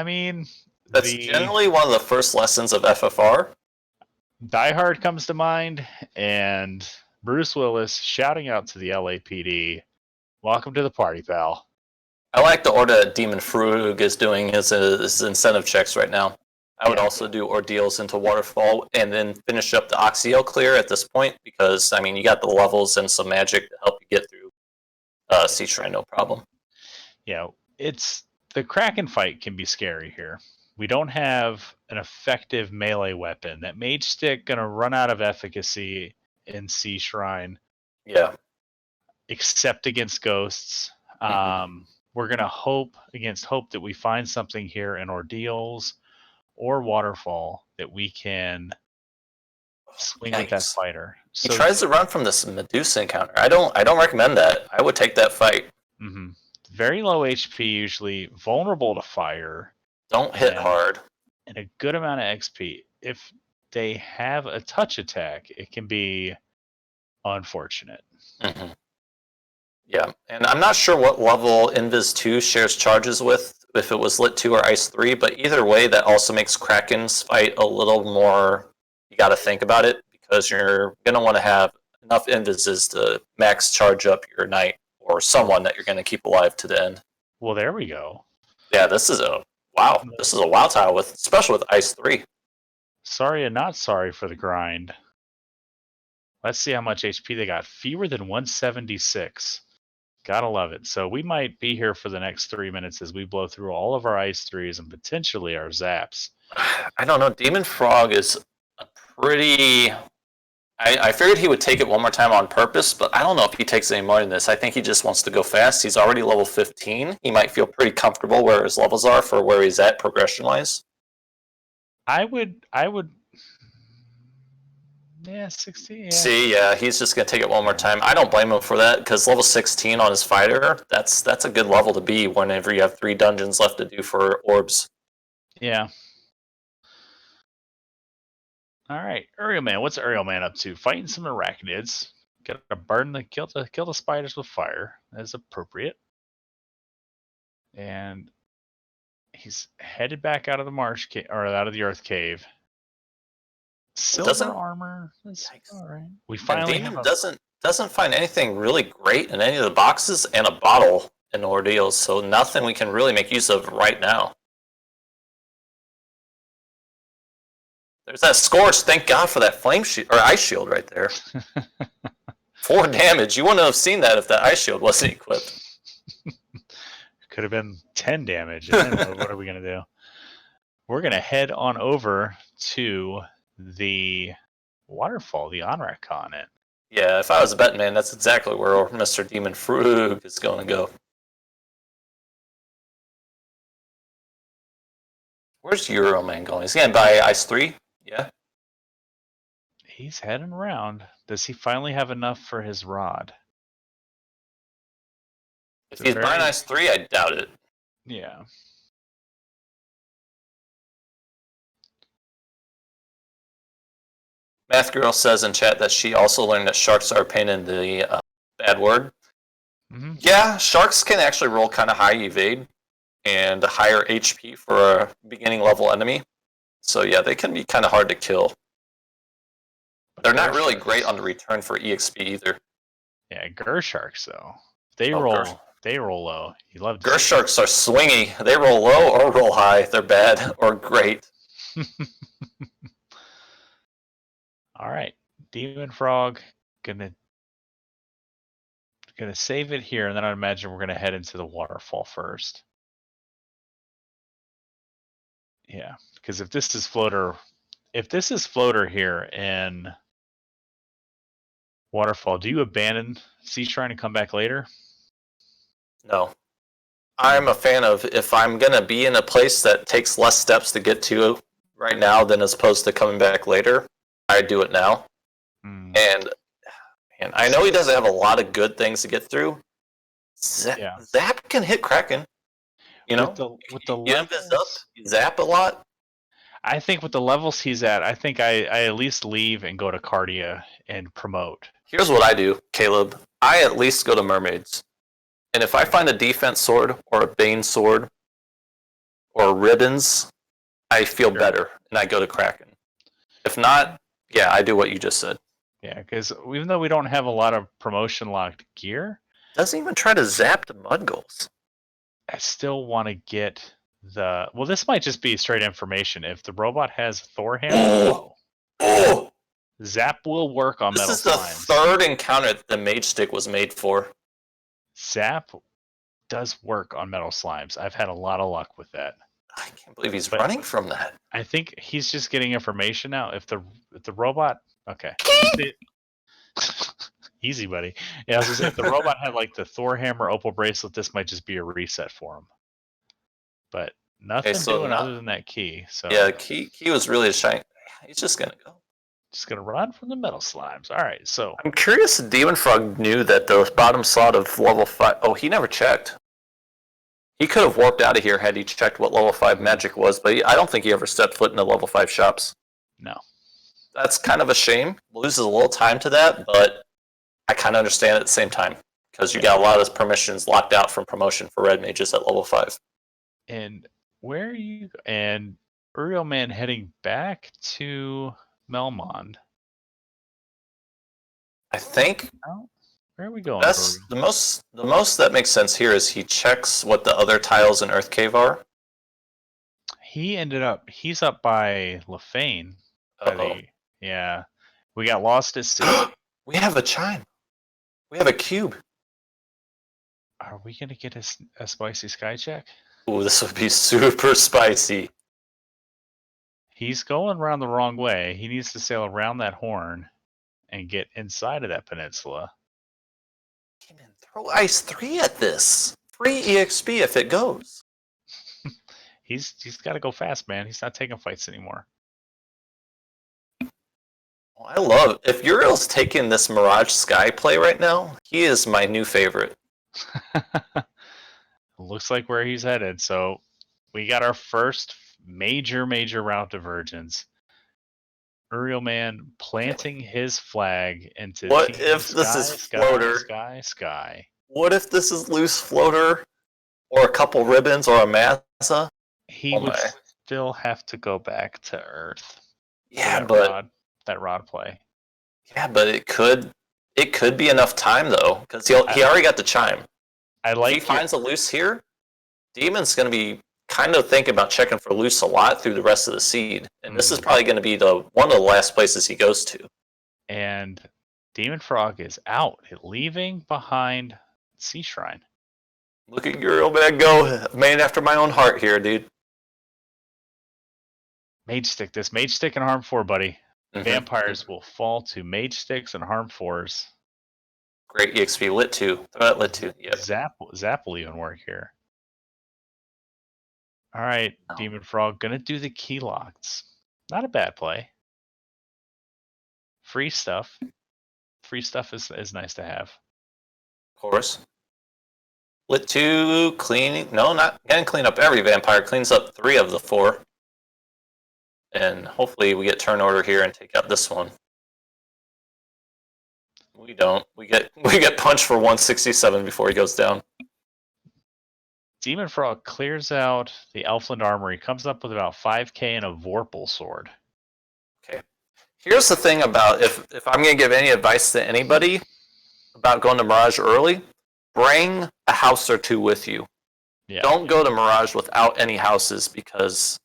mean, that's generally one of the first lessons of FFR. Die Hard comes to mind, and Bruce Willis shouting out to the LAPD, "Welcome to the party, pal." I like the order that Dem0nfr0g is doing his incentive checks right now. I would also do ordeals into Waterfall and then finish up the Oxio clear at this point because, I mean, you got the levels and some magic to help you get through Sea Shrine, no problem. Yeah, it's the Kraken fight can be scary here. We don't have an effective melee weapon. That Mage Stick going to run out of efficacy in Sea Shrine. Yeah. Except against ghosts. We're going to hope that we find something here in Ordeals or Waterfall that we can swing with that fighter. He tries to run from this Medusa encounter. I don't recommend that. I would take that fight. Very low HP usually, vulnerable to fire. Don't hit hard. And a good amount of XP. If they have a touch attack, it can be unfortunate. Yeah, and I'm not sure what level Invis 2 shares charges with, if it was Lit 2 or Ice 3, but either way, that also makes Kraken's fight a little more, you gotta think about it, because you're going to want to have enough invises to max charge up your knight or someone that you're going to keep alive to the end. Well, there we go. Yeah, this is a wow. This is a wow tile with, especially with Ice 3. Sorry and not sorry for the grind. Let's see how much HP they got. Fewer than 176. Gotta love it. So we might be here for the next 3 minutes as we blow through all of our Ice 3s and potentially our Zaps. I don't know. Dem0nfr0g is a pretty. I figured he would take it one more time on purpose, but I don't know if he takes any more than this. I think he just wants to go fast. He's already level 15. He might feel pretty comfortable where his levels are for where he's at progression-wise. I would. Yeah, 60. Yeah. See, yeah, he's just going to take it one more time. I don't blame him for that, because level 16 on his fighter, that's a good level to be whenever you have 3 dungeons left to do for orbs. Yeah. All right, UrielMan. What's UrielMan up to? Fighting some arachnids. Got to burn the kill the spiders with fire, as appropriate. And he's headed back out of the marsh or out of the earth cave. Silver armor. That's all right. We finally Demon doesn't find anything really great in any of the boxes, and a bottle in ordeals, so nothing we can really make use of right now. There's that scorch. Thank God for that flame shield or ice shield right there. 4 damage. You wouldn't have seen that if that ice shield wasn't equipped. Could have been 10 damage. And then what are we gonna do? We're gonna head on over to the waterfall, the Onrak continent. Yeah, if I was a betting man, that's exactly where Mr. Dem0nfr0g is going to go. Where's UrielMan going? He's going to buy Ice 3? Yeah. He's heading around. Does he finally have enough for his rod? If he's buying Ice 3, I doubt it. Yeah. Math Girl says in chat that she also learned that sharks are a pain in the bad word. Mm-hmm. Yeah, sharks can actually roll kind of high evade and a higher HP for a beginning level enemy. So yeah, they can be kind of hard to kill. But they're not really great on the return for EXP either. Yeah, Gersharks though. They roll low. You love Gersharks are swingy. They roll low or roll high. They're bad or great. All right, Dem0nfr0g gonna save it here, and then I imagine we're gonna head into the waterfall first. Yeah, because if this is floater here in waterfall, do you abandon Sea Shrine and come back later? No. I'm a fan of, if I'm gonna be in a place that takes less steps to get to right now than as opposed to coming back later, I do it now. And I know he doesn't have a lot of good things to get through. Zap can hit Kraken. You know, with the you invis up, you zap a lot. I think with the levels he's at, I think I at least leave and go to Cardia and promote. Here's what I do, Caleb. I at least go to Mermaids. And if I find a defense sword or a Bane sword or ribbons, I feel better and I go to Kraken. If not, yeah, I do what you just said. Yeah, because even though we don't have a lot of promotion locked gear, doesn't even try to zap the mud goals. I still want to get the. Well, this might just be straight information. If the robot has Thor hammer, zap will work on metal slimes. This is the third encounter that the mage stick was made for. Zap does work on metal slimes. I've had a lot of luck with that. I can't believe he's running from that. I think he's just getting information now. If the robot, okay, easy, buddy. Yeah, I was gonna say, if the robot had like the Thor hammer opal bracelet, this might just be a reset for him. But nothing doing other than that key. So yeah, key was really a shine. He's just gonna go. Just gonna run from the metal slimes. All right, so I'm curious if Dem0nfr0g knew that the bottom slot of level 5. Oh, he never checked. He could have warped out of here had he checked what level 5 magic was, but I don't think he ever stepped foot in the level 5 shops. No. That's kind of a shame. Loses a little time to that, but I kind of understand at the same time because you got a lot of permissions locked out from promotion for red mages at level 5. And where are you? And UrielMan heading back to Melmond. I think Oh, where are we going, that's Uriel? the most that makes sense here is he checks what the other tiles in Earth Cave are. He's up by Lefane. By Uh-oh. yeah. We got lost at sea. We have a chime. We have a cube. Are we gonna get a spicy sky check? Ooh, this would be super spicy. He's going around the wrong way. He needs to sail around that horn and get inside of that peninsula. Throw Ice 3 at this. Free EXP if it goes. He's got to go fast, man. He's not taking fights anymore. I love if Uriel's taking this Mirage Sky play right now, he is my new favorite. Looks like where he's headed. So we got our first major route divergence. UrielMan planting his flag into What Team if this is floater? Sky. What if this is loose floater? Or a couple ribbons or a massa? He would still have to go back to Earth. Yeah, that rod play. Yeah, but it could be enough time though, because he already got the chime. If he finds a loose here, Demon's going to be kind of thinking about checking for loose a lot through the rest of the seed, and this is probably going to be one of the last places he goes to. And Dem0nfr0g is out, leaving behind Sea Shrine. Look at UrielMan go, man after my own heart here, dude. Mage stick this. Mage stick and harm 4, buddy. Vampires will fall to mage sticks and harm 4s. Great EXP. Lit 2. Throw that Lit 2. Yep. Zap will even work here. All right, Dem0nfr0g gonna do the key locks. Not a bad play. Free stuff. Free stuff is nice to have. Of course. Lit 2 cleaning. No, not gonna clean up every vampire. Cleans up 3 of the 4. And hopefully we get turn order here and take out this one. We don't. We get punched for 167 before he goes down. Dem0nfr0g clears out the Elfland Armory, comes up with about 5k and a Vorpal sword. Okay. Here's the thing about if I'm going to give any advice to anybody about going to Mirage early, bring a house or 2 with you. Yeah. Don't go to Mirage without any houses because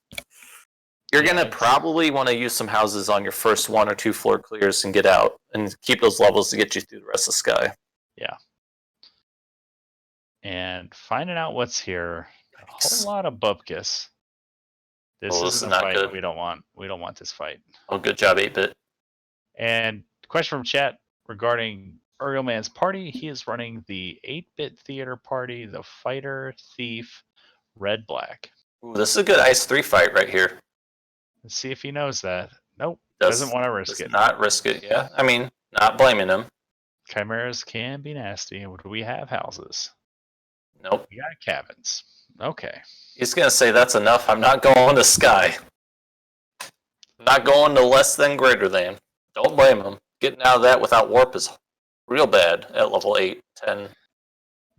you're going to probably want to use some houses on your first 1 or 2 floor clears and get out and keep those levels to get you through the rest of the sky. Yeah. And finding out what's here, a whole lot of bupkis. This isn't a fight good. We don't want this fight. Oh, good job, 8-bit. And question from chat regarding UrielMan's party. He is running the 8-bit theater party, the fighter, thief, red-black. Ooh, this is a good Ice 3 fight right here. Let's see if he knows that. Nope. Doesn't want to risk it. Not risk it, yeah. I mean, not blaming him. Chimeras can be nasty. Do we have houses? Nope. We got cabins. Okay. He's going to say that's enough. I'm not going to sky. I'm not going to less than greater than. Don't blame him. Getting out of that without warp is real bad at level 8, 10.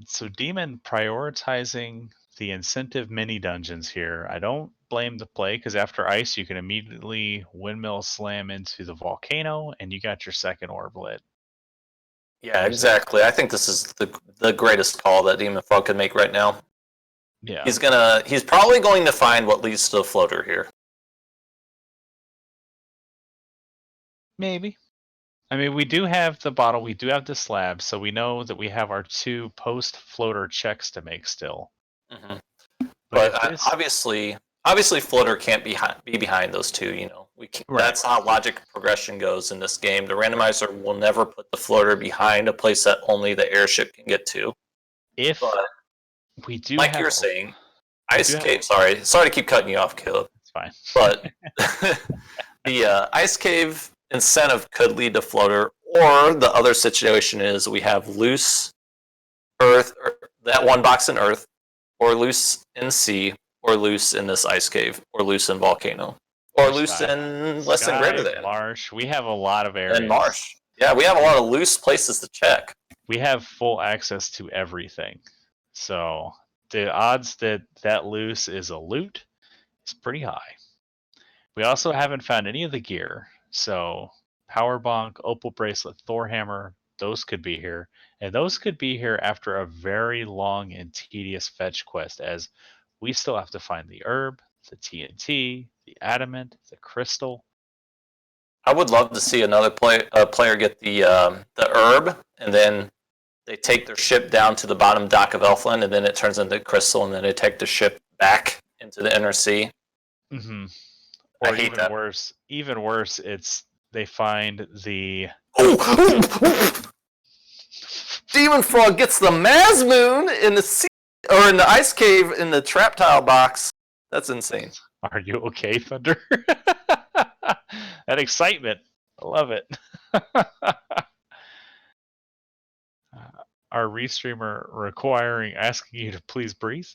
So Demon prioritizing the incentive mini dungeons here. I don't blame the play because after ice you can immediately windmill slam into the volcano and you got your second orb lit. Yeah, exactly. I think this is the greatest call that Dem0nfr0g can make right now. Yeah. He's probably going to find what leads to the floater here. Maybe. I mean, we do have the bottle, we do have the slab, so we know that we have our 2 post-floater checks to make still. Mm-hmm. But obviously, floater can't be behind those 2. You know, that's how logic progression goes in this game. The randomizer will never put the floater behind a place that only the airship can get to. But we do, like you're saying, Ice Cave. Sorry to keep cutting you off, Caleb. It's fine. But the Ice Cave incentive could lead to floater, or the other situation is we have loose Earth, or that 1 box in Earth, or loose in sea, or loose in this Ice Cave, or loose in volcano, or loose in less than greater than marsh. We have a lot of areas. And marsh. Yeah, we have a lot of loose places to check. We have full access to everything. So the odds that loose is a loot is pretty high. We also haven't found any of the gear. So Power Bonk, Opal Bracelet, Thor Hammer, those could be here. And those could be here after a very long and tedious fetch quest, as we still have to find the herb, the TNT, the adamant, the crystal. I would love to see another player get the herb, and then they take their ship down to the bottom dock of Elfland, and then it turns into crystal, and then they take the ship back into the inner sea. Mm-hmm. I Or hate even that. worse, it's they find the Demon Frog gets the Mazmoon in the sea, or in the ice cave in the trap tile box. That's insane. Are you okay, Thunder? That excitement. I love it. Our restreamer asking you to please breathe.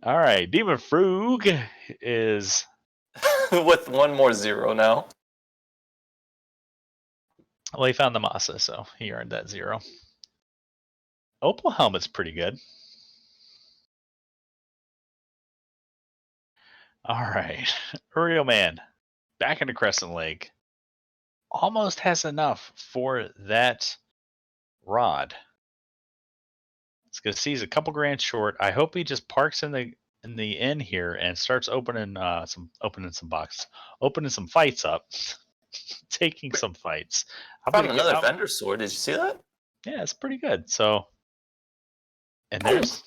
All right, Dem0nfr0g is with one more 0 now. Well, he found the Masa, so he earned that 0. Opal Helmet's pretty good. All right, UrielMan back into Crescent Lake. Almost has enough for that rod. It's gonna see he's a couple grand short. I hope he just parks in the inn here and starts opening some boxes, opening some fights up, taking some fights. I found another vendor sword. Did you see that? Yeah, it's pretty good. So, and there's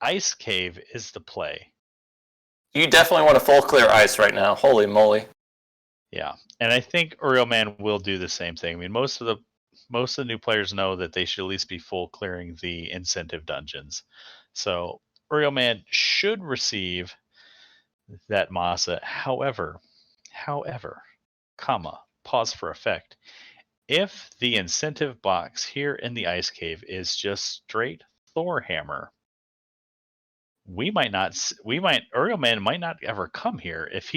Ice Cave is the play. You definitely want to full clear ice right now. Holy moly! Yeah, and I think UrielMan will do the same thing. I mean, most of the new players know that they should at least be full clearing the incentive dungeons. So UrielMan should receive that Masa. However, pause for effect. If the incentive box here in the Ice Cave is just straight Thor Hammer, UrielMan might not ever come here if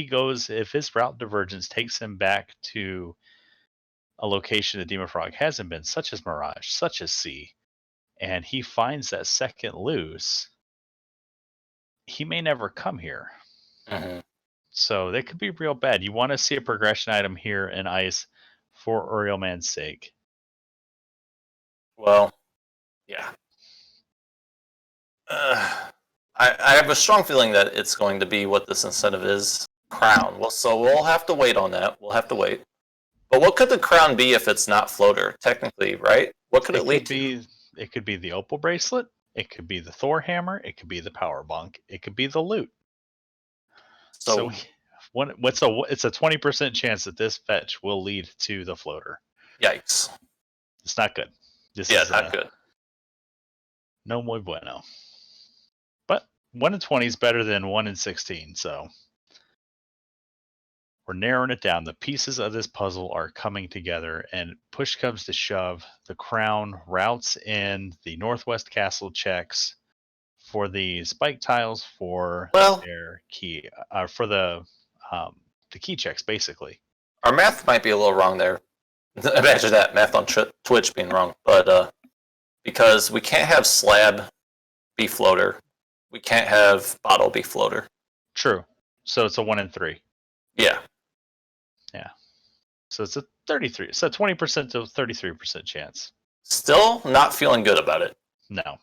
his route divergence takes him back to a location that Dem0nfr0g hasn't been, such as Mirage, such as Sea, and he finds that second loose, he may never come here. Mm-hmm. So that could be real bad. You want to see a progression item here in Ice for UrielMan's sake. Well, yeah. I have a strong feeling that it's going to be what this incentive is. Crown. Well, so we'll have to wait on that. We'll have to wait. But what could the crown be if it's not floater, technically, right? What could it lead to? It could be the Opal Bracelet. It could be the Thor Hammer. It could be the Power Bonk. It could be the loot. So it's a 20% chance that this fetch will lead to the floater. Yikes. It's not good. Not good. No muy bueno. But 1 in 20 is better than 1 in 16, so we're narrowing it down. The pieces of this puzzle are coming together, and push comes to shove. The crown routes in the Northwest Castle checks for the spike tiles for their key, for the key checks, basically. Our math might be a little wrong there. Imagine that, math on Twitch being wrong. But because we can't have slab be floater. We can't have bottle be floater. True. So it's a 1 in 3. Yeah. Yeah. So it's a 33. It's a 20% to 33% chance. Still not feeling good about it. No.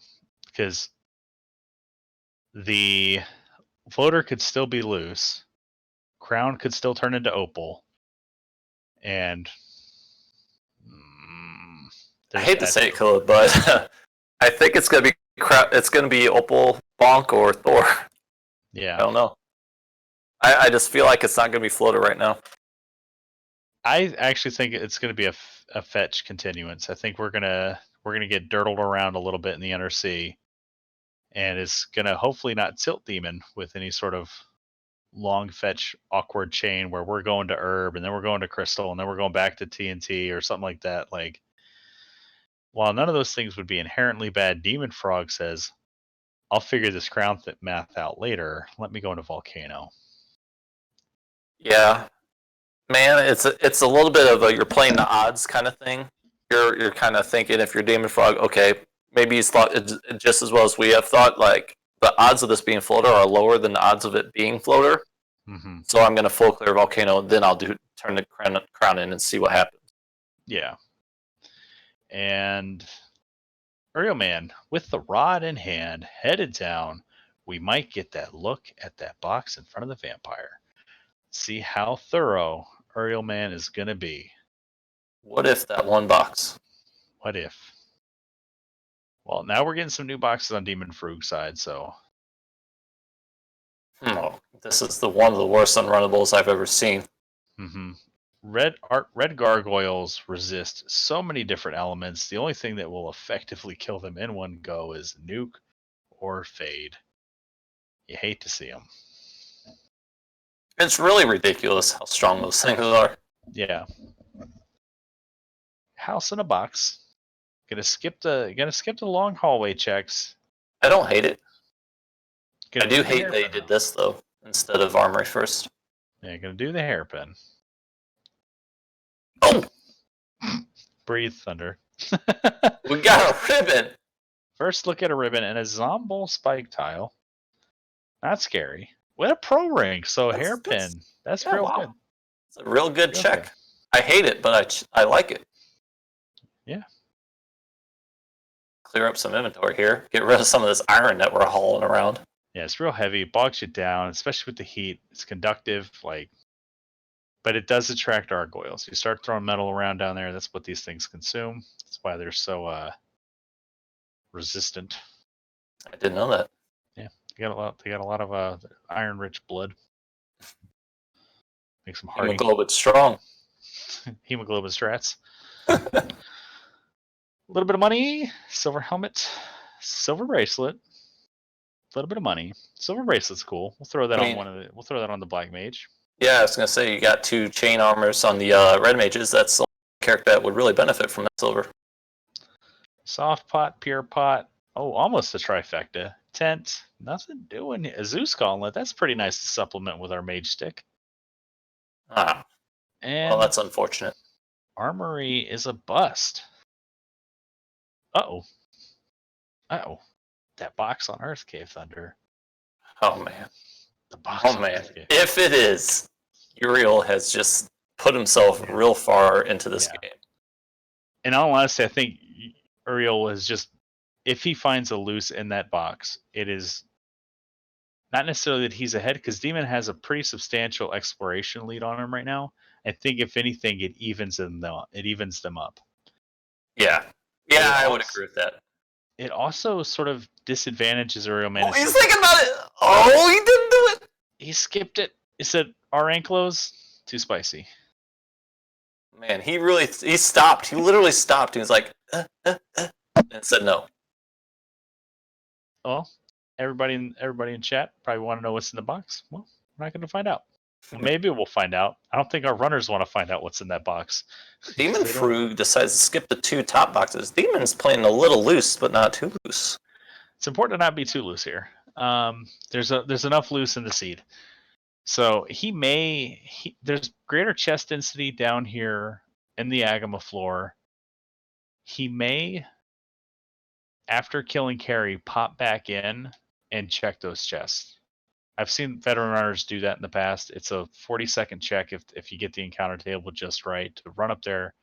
Because the floater could still be loose. Crown could still turn into opal. And I hate to say it, Caleb, but I think it's gonna be opal, bonk, or Thor. Yeah. I don't know. I just feel like it's not gonna be floater right now. I actually think it's gonna be a fetch continuance. I think we're gonna get dirtled around a little bit in the inner sea, and it's gonna hopefully not tilt demon with any sort of long fetch awkward chain where we're going to herb and then we're going to crystal and then we're going back to TNT or something like that. Like, while none of those things would be inherently bad, Dem0nfr0g says, I'll figure this crown math out later. Let me go into Volcano. Yeah, man, it's a little bit of a you're playing the odds kind of thing. You're kind of thinking, if you're Dem0nfr0g, okay, maybe he's thought it just as well as we have thought. Like, the odds of this being floater are lower than the odds of it being floater. Mm-hmm. So I'm going to full clear Volcano, then I'll turn the crown in and see what happens. Yeah. And UrielMan, with the rod in hand, headed down, we might get that look at that box in front of the vampire. See how thorough UrielMan is going to be. What if that one box? What if? Well, now we're getting some new boxes on Dem0nfr0g side, so. No, this is one of the worst unrunnables I've ever seen. Mm-hmm. Red gargoyles resist so many different elements. The only thing that will effectively kill them in one go is nuke or fade. You hate to see them. It's really ridiculous how strong those things are. Yeah. House in a box. Gonna skip the long hallway checks. I don't hate it. Gonna I do the hate they hairpin, did this, though, instead of Armory first. Yeah, gonna do the hairpin. Oh! Breathe, Thunder. We got a ribbon! First look at a ribbon and a Zombol spike tile. Not scary. With a pro ring, so hairpin. That's real good. It's a real good check. Good. I hate it, but I like it. Yeah. Clear up some inventory here. Get rid of some of this iron that we're hauling around. Yeah, it's real heavy. It bogs you down, especially with the heat. It's conductive, but it does attract gargoyles. You start throwing metal around down there, that's what these things consume. That's why they're so resistant. I didn't know that. Yeah, they got a lot of iron-rich blood. Makes them hardy. Hemoglobin strong. Hemoglobin strats. A little bit of money. Silver helmet. Silver bracelet. A little bit of money. Silver bracelet's cool. We'll throw that We'll throw that on the black mage. Yeah, I was gonna say you got 2 chain armors on the red mages. That's the character that would really benefit from that silver. Soft pot, pure pot. Oh, almost a trifecta. Tent. Nothing doing. A Zeus gauntlet. That's pretty nice to supplement with our mage stick. Ah. And well, that's unfortunate. Armory is a bust. Uh-oh. Uh-oh. That box on Earth Cave Thunder. Oh, man. The box oh, man. Cave. If it is, Uriel has just put himself real far into this game. In all honesty, I think Uriel was just, if he finds a loose in that box, it is not necessarily that he's ahead, because Demon has a pretty substantial exploration lead on him right now. I think if anything, it evens them up. Yeah. Yeah, I would agree with that. It also sort of disadvantages UrielMan. Oh, he's thinking about it. Oh, he didn't do it. He skipped it. He said, our anklos, too spicy. Man, he stopped. He literally stopped. He was like, and said no. Well, everybody in chat probably want to know what's in the box. Well, we're not going to find out. Well, maybe we'll find out. I don't think our runners want to find out what's in that box. Dem0nfr0g decides to skip the 2 top boxes. Demon's playing a little loose, but not too loose. It's important to not be too loose here. There's enough loose in the seed. So there's greater chest density down here in the Agama floor. He may, after killing Carrie, pop back in and check those chests. I've seen veteran runners do that in the past. It's a 40-second check if you get the encounter table just right, to run up there,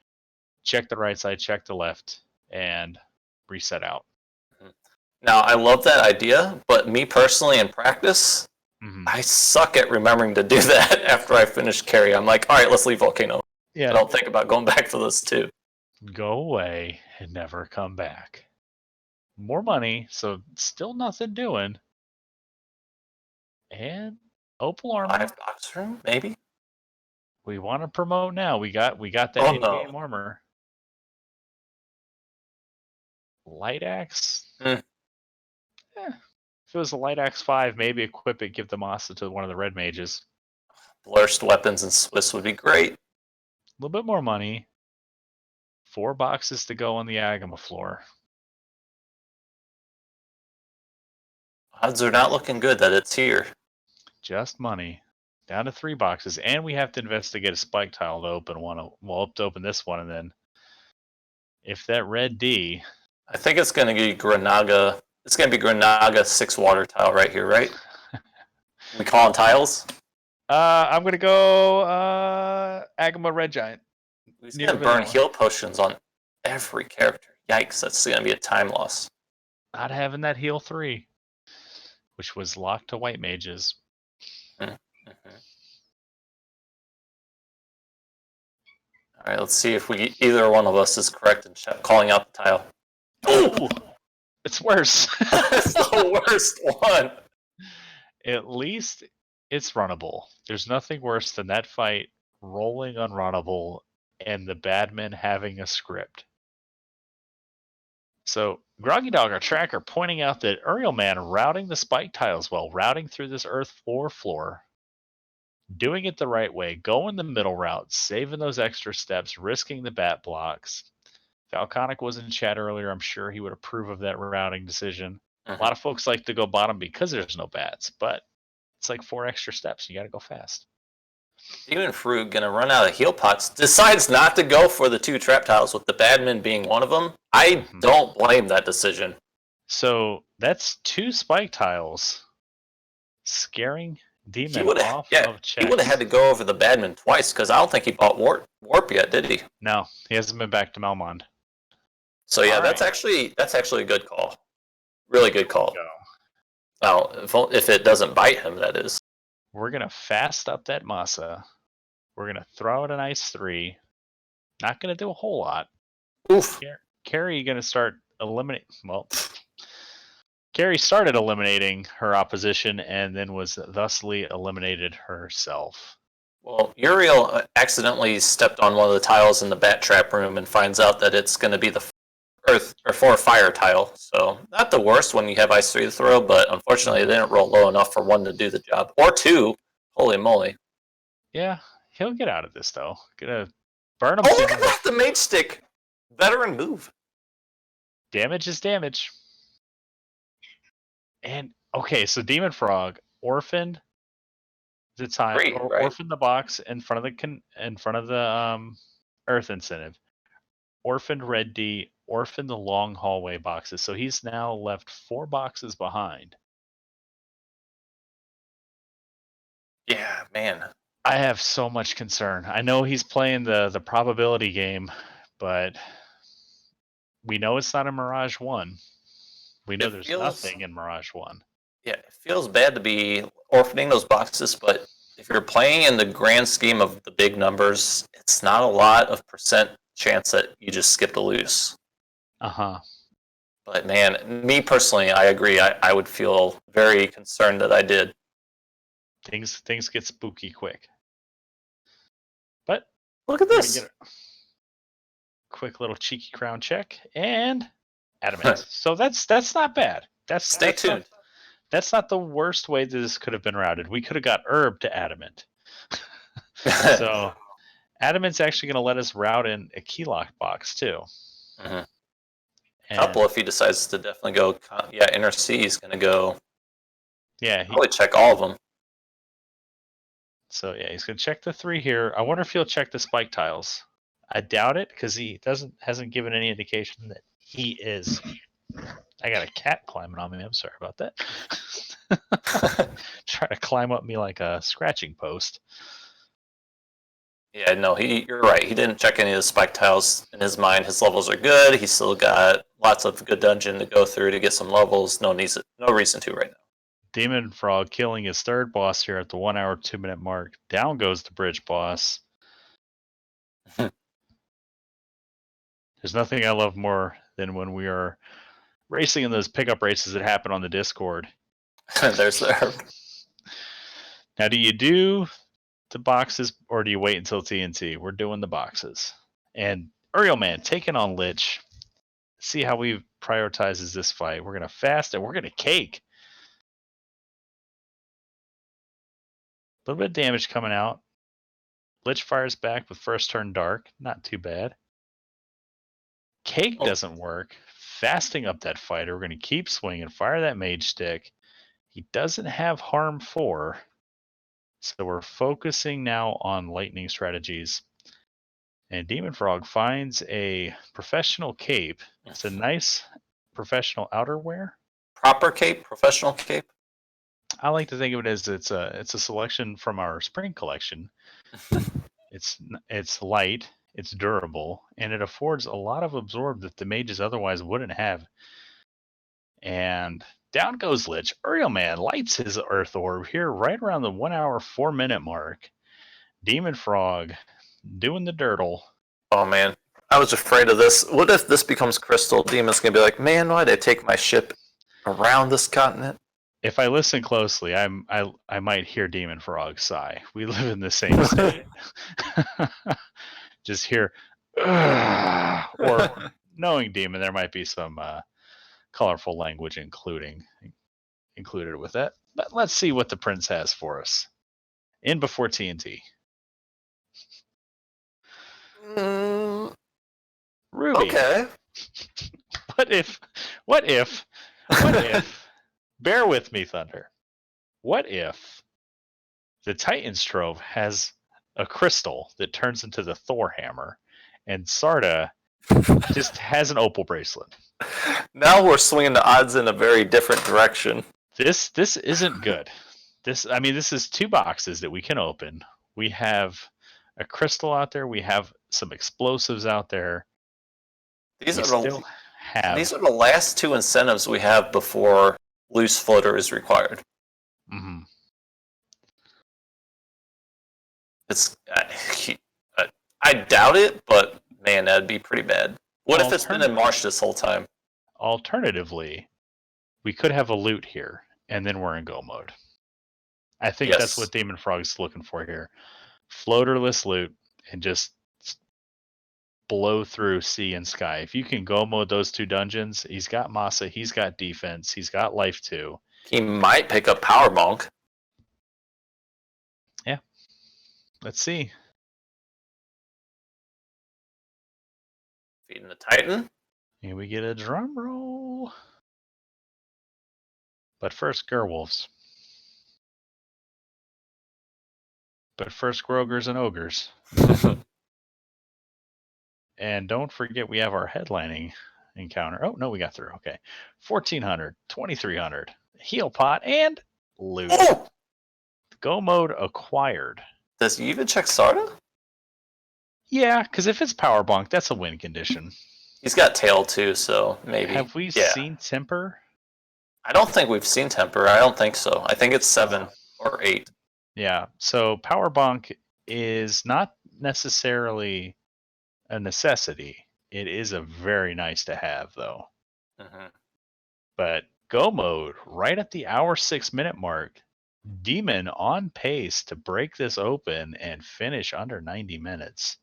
check the right side, check the left, and reset out. Now, I love that idea, but me personally in practice, I suck at remembering to do that after I finish carry. I'm like, all right, let's leave Volcano. Yeah. I don't think about going back for those 2. Go away and never come back. More money, so still nothing doing. And Opal armor. 5 box room, maybe. We want to promote now. We got that in-game armor. Light axe. If it was a light axe 5, maybe equip it, give the Masa to one of the red mages. Blurst weapons and Swiss would be great. A little bit more money. 4 boxes to go on the Agama floor. Odds are not looking good that it's here. Just money. Down to 3 boxes, and we have to investigate a spike tile to open one. We'll have to open this one, and then if that red D, I think it's going to be Granaga. It's going to be Granaga 6 water tile right here, right? We calling tiles? I'm gonna go Agama Red Giant. He's Near gonna burn vanilla. heal potions on every character. Yikes, that's gonna be a time loss. Not having that heal 3, which was locked to white mages. Mm-hmm. All right, let's see if either one of us is correct in calling out the tile. Oh, it's worse. That's the worst one. At least it's runnable. There's nothing worse than that fight rolling unrunnable and the badman having a script. So, Groggy Dog, our tracker, pointing out that UrielMan routing the spike tiles well, routing through this earth floor, doing it the right way, going the middle route, saving those extra steps, risking the bat blocks. Falconic was in chat earlier. I'm sure he would approve of that routing decision. A lot of folks like to go bottom because there's no bats, but it's like 4 extra steps. You got to go fast. Dem0nfr0g gonna run out of heal pots. Decides not to go for the 2 trap tiles, with the badman being one of them. I don't blame that decision. So that's 2 spike tiles scaring Demon off of checks. He would have had to go over the badman twice, because I don't think he bought warp yet, did he? No, he hasn't been back to Melmond. So yeah, that's actually a good call. Really good call. Now, if it doesn't bite him, that is. We're gonna fast up that Masa. We're gonna throw it an ice 3. Not gonna do a whole lot. Oof. Carrie gonna start eliminating. Well, Carrie started eliminating her opposition and then was thusly eliminated herself. Well, Uriel accidentally stepped on one of the tiles in the bat trap room and finds out that it's going to be the earth or 4 fire tile. So not the worst when you have ice 3 to throw, but unfortunately it didn't roll low enough for 1 to do the job, or 2. Holy moly! Yeah, he'll get out of this though. Gonna burn him. Oh, look at that! The mage stick, veteran move. Damage is damage. And okay, so Dem0nfr0g orphaned the time, orphaned the box in front of the Earth incentive. Orphaned Red D, orphaned the long hallway boxes. So he's now left 4 boxes behind. Yeah, man. I have so much concern. I know he's playing the probability game, but we know it's not a Mirage 1. We know there's nothing in Mirage 1. Yeah, it feels bad to be orphaning those boxes, but if you're playing in the grand scheme of the big numbers, it's not a lot of percent chance that you just skipped a loose. But man, me personally, I agree. I would feel very concerned that I did. Things get spooky quick. But look at this. Quick little cheeky crown check and adamant. So that's not bad. Stay tuned. That's not the worst way that this could have been routed. We could have got herb to adamant. So adamant's actually going to let us route in a key lock box too. A couple if he decides to definitely go. Yeah, inner C is going to go. Yeah, he would check all of them. So yeah, he's going to check the 3 here. I wonder if he'll check the spike tiles. I doubt it because he hasn't given any indication that he is. I got a cat climbing on me. I'm sorry about that. Trying to climb up me like a scratching post. Yeah, no, you're right. He didn't check any of the spike tiles in his mind. His levels are good. He's still got lots of good dungeon to go through to get some levels. No reason to right now. Dem0nfr0g killing his 3rd boss here at the 1 hour 2 minute mark. Down goes the bridge boss. There's nothing I love more than when we are racing in those pickup races that happen on the Discord. There's there. Now, do you do the boxes or do you wait until TNT? We're doing the boxes. And UrielMan taking on Lich. See how he prioritizes this fight. We're going to fast and we're going to cake. A little bit of damage coming out. Lich fires back with first turn dark. Not too bad. Cake doesn't work. Fasting up that fighter. We're going to keep swinging. Fire that mage stick. He doesn't have harm 4. So we're focusing now on lightning strategies. And Dem0nfr0g finds a professional cape. It's a nice professional outerwear. Proper cape? Professional cape? I like to think of it as it's a selection from our spring collection. It's light, it's durable, and it affords a lot of absorb that the mages otherwise wouldn't have. And down goes Lich. Uriel lights his Earth Orb here right around the 1 hour 4 minute mark. Dem0nfr0g doing the dirtle. Oh man, I was afraid of this. What if this becomes Crystal? Demon's gonna be like, man, why'd I take my ship around this continent? If I listen closely, I might hear Dem0nfr0g sigh. We live in the same state. Just hear, or knowing Demon, there might be some colorful language included with that. But let's see what the prince has for us. In before TNT. Ruby. Okay. What if, bear with me, Thunder. What if the Titan's Trove has a crystal that turns into the Thor hammer, and Sarda just has an opal bracelet? Now we're swinging the odds in a very different direction. This isn't good. This is 2 boxes that we can open. We have a crystal out there. We have some explosives out there. These are the last 2 incentives we have before loose floater is required. Mm-hmm. I doubt it, but man, that'd be pretty bad. What if it's been in Marsh this whole time? Alternatively, we could have a loot here, and then we're in go mode. I think that's what Dem0nfr0g's looking for here. Floaterless loot, and just blow through sea and sky. If you can go mode those 2 dungeons, he's got Masa, he's got defense, he's got life 2. He might pick up Power Bonk. Yeah. Let's see. Feeding the Titan. Here we get a drum roll. But first, Gerwolves. But first, Grogers and Ogres. And don't forget, we have our headlining encounter. Oh, no, we got through. Okay. 1,400, 2,300. Heal pot and loot. Oh! Go mode acquired. Does he even check Sarda? Yeah, because if it's Power Bonk, that's a win condition. He's got tail too, so maybe. Have we seen Temper? I don't think we've seen Temper. I don't think so. I think it's 7 or 8. Yeah, so Power Bonk is not necessarily a necessity. It is a very nice to have, though. Mm-hmm. But go mode, right at the hour 6 minute mark, Demon on pace to break this open and finish under 90 minutes.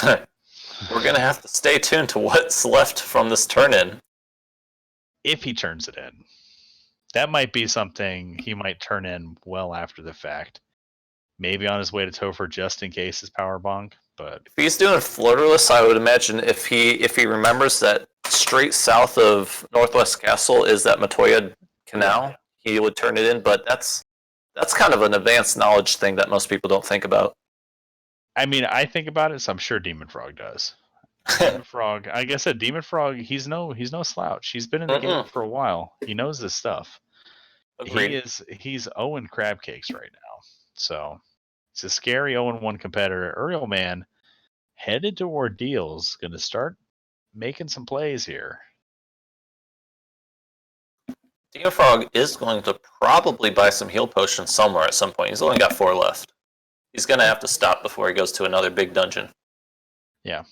We're going to have to stay tuned to what's left from this turn-in. If he turns it in. That might be something he might turn in well after the fact. Maybe on his way to Topher just in case his Power Bonk. But if he's doing floaterless, I would imagine if he remembers that straight south of Northwest Castle is that Matoya Canal, he would turn it in. But that's kind of an advanced knowledge thing that most people don't think about. I mean, I think about it, so I'm sure Dem0nfr0g does. Dem0nfr0g, like I said, Dem0nfr0g, he's no slouch. He's been in the game for a while. He knows this stuff. Agreed. He's Owen crab cakes right now. So it's a scary 0-1 competitor. UrielMan headed to Ordeals, going to start making some plays here. Dem0nfr0g is going to probably buy some heal potions somewhere at some point. He's only got 4 left. He's going to have to stop before he goes to another big dungeon. Yeah.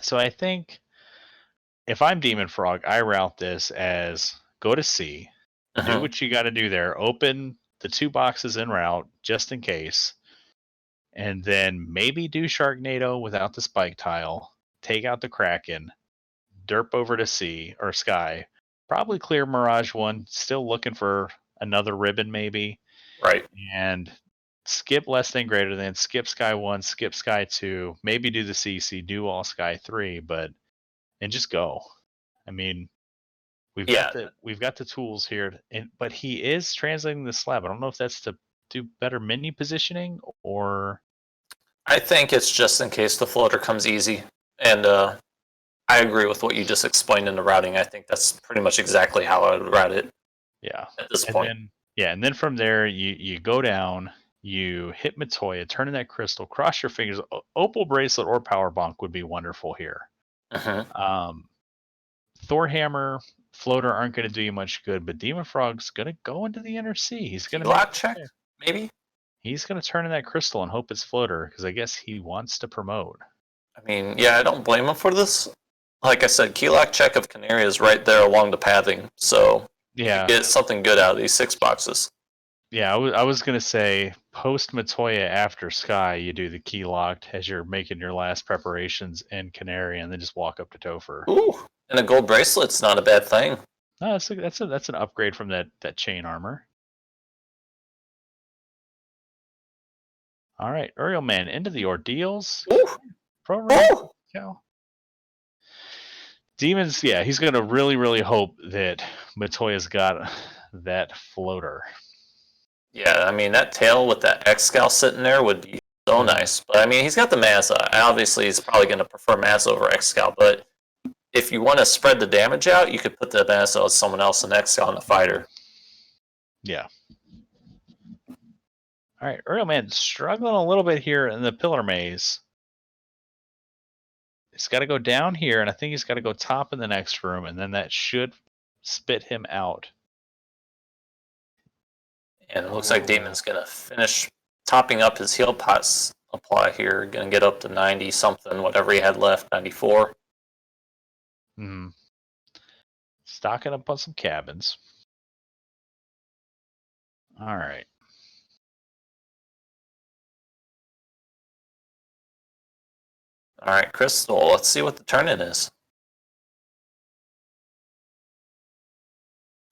So I think if I'm Dem0nfr0g, I route this as go to C, do what you got to do there, open the 2 boxes en route just in case, and then maybe do Sharknado without the spike tile, take out the Kraken, derp over to C or Sky, probably clear Mirage 1, still looking for another ribbon maybe. Right. And skip less than greater than, skip Sky 1, skip Sky 2, maybe do the CC, do all Sky 3, and just go. I mean, we've got the tools here, but he is translating the slab. I don't know if that's to do better menu positioning or. I think it's just in case the floater comes easy, and I agree with what you just explained in the routing. I think that's pretty much exactly how I would route it. Yeah. at this And point. then from there you go down, you hit Matoya, turn in that crystal, cross your fingers. Opal bracelet or power bonk would be wonderful here. Mhm. Thor hammer, floater aren't going to do you much good, but Demon Frog's going to go into the inner sea. He's going to make Lock check, maybe? He's going to turn in that crystal and hope it's floater because I guess he wants to promote. I mean, yeah, I don't blame him for this. Like I said, key lock check of Canary is right there along the pathing, so you could get something good out of these 6 boxes. Yeah, I was going to say post Matoya after Sky, you do the key locked as you're making your last preparations in Canary and then just walk up to Topher. Ooh, and a gold bracelet's not a bad thing. No, that's an upgrade from that chain armor. All right, UrielMan into the ordeals. Ooh. Pro Raid. Ooh. Demons, yeah, he's going to really hope that Matoya's got that floater. Yeah, I mean, that tail with that X-Scal sitting there would be so nice. But, I mean, he's got the Mazza. Obviously, he's probably going to prefer Mazza over X-Scal. But if you want to spread the damage out, you could put the Mazza as someone else and X-Scal on the fighter. Yeah. All right, UrielMan struggling a little bit here in the Pillar Maze. He's got to go down here, and I think he's got to go top in the next room, and then that should spit him out. And it looks like Demon's going to finish topping up his heal pot apply here. Going to get up to 90-something, whatever he had left, 94. Stocking up on some cabins. All right. All right, Crystal, let's see what the turn-in is.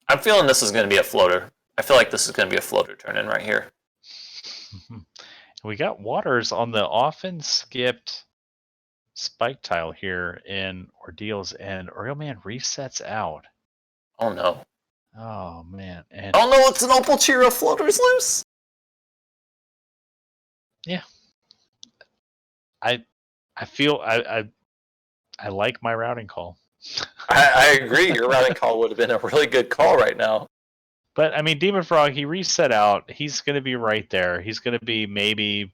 I'm feeling this is going to be a floater. I feel like this is going to be a floater turn-in right here. We got waters on the often skipped spike tile here in ordeals, and UrielMan resets out. Oh no. Oh man. And oh no, it's an Opal Cheerio floaters loose. Yeah. I feel I like my routing call. I agree. Your routing call would have been a really good call right now. But I mean, Demon Frog, he reset out. He's going to be right there. He's going to be maybe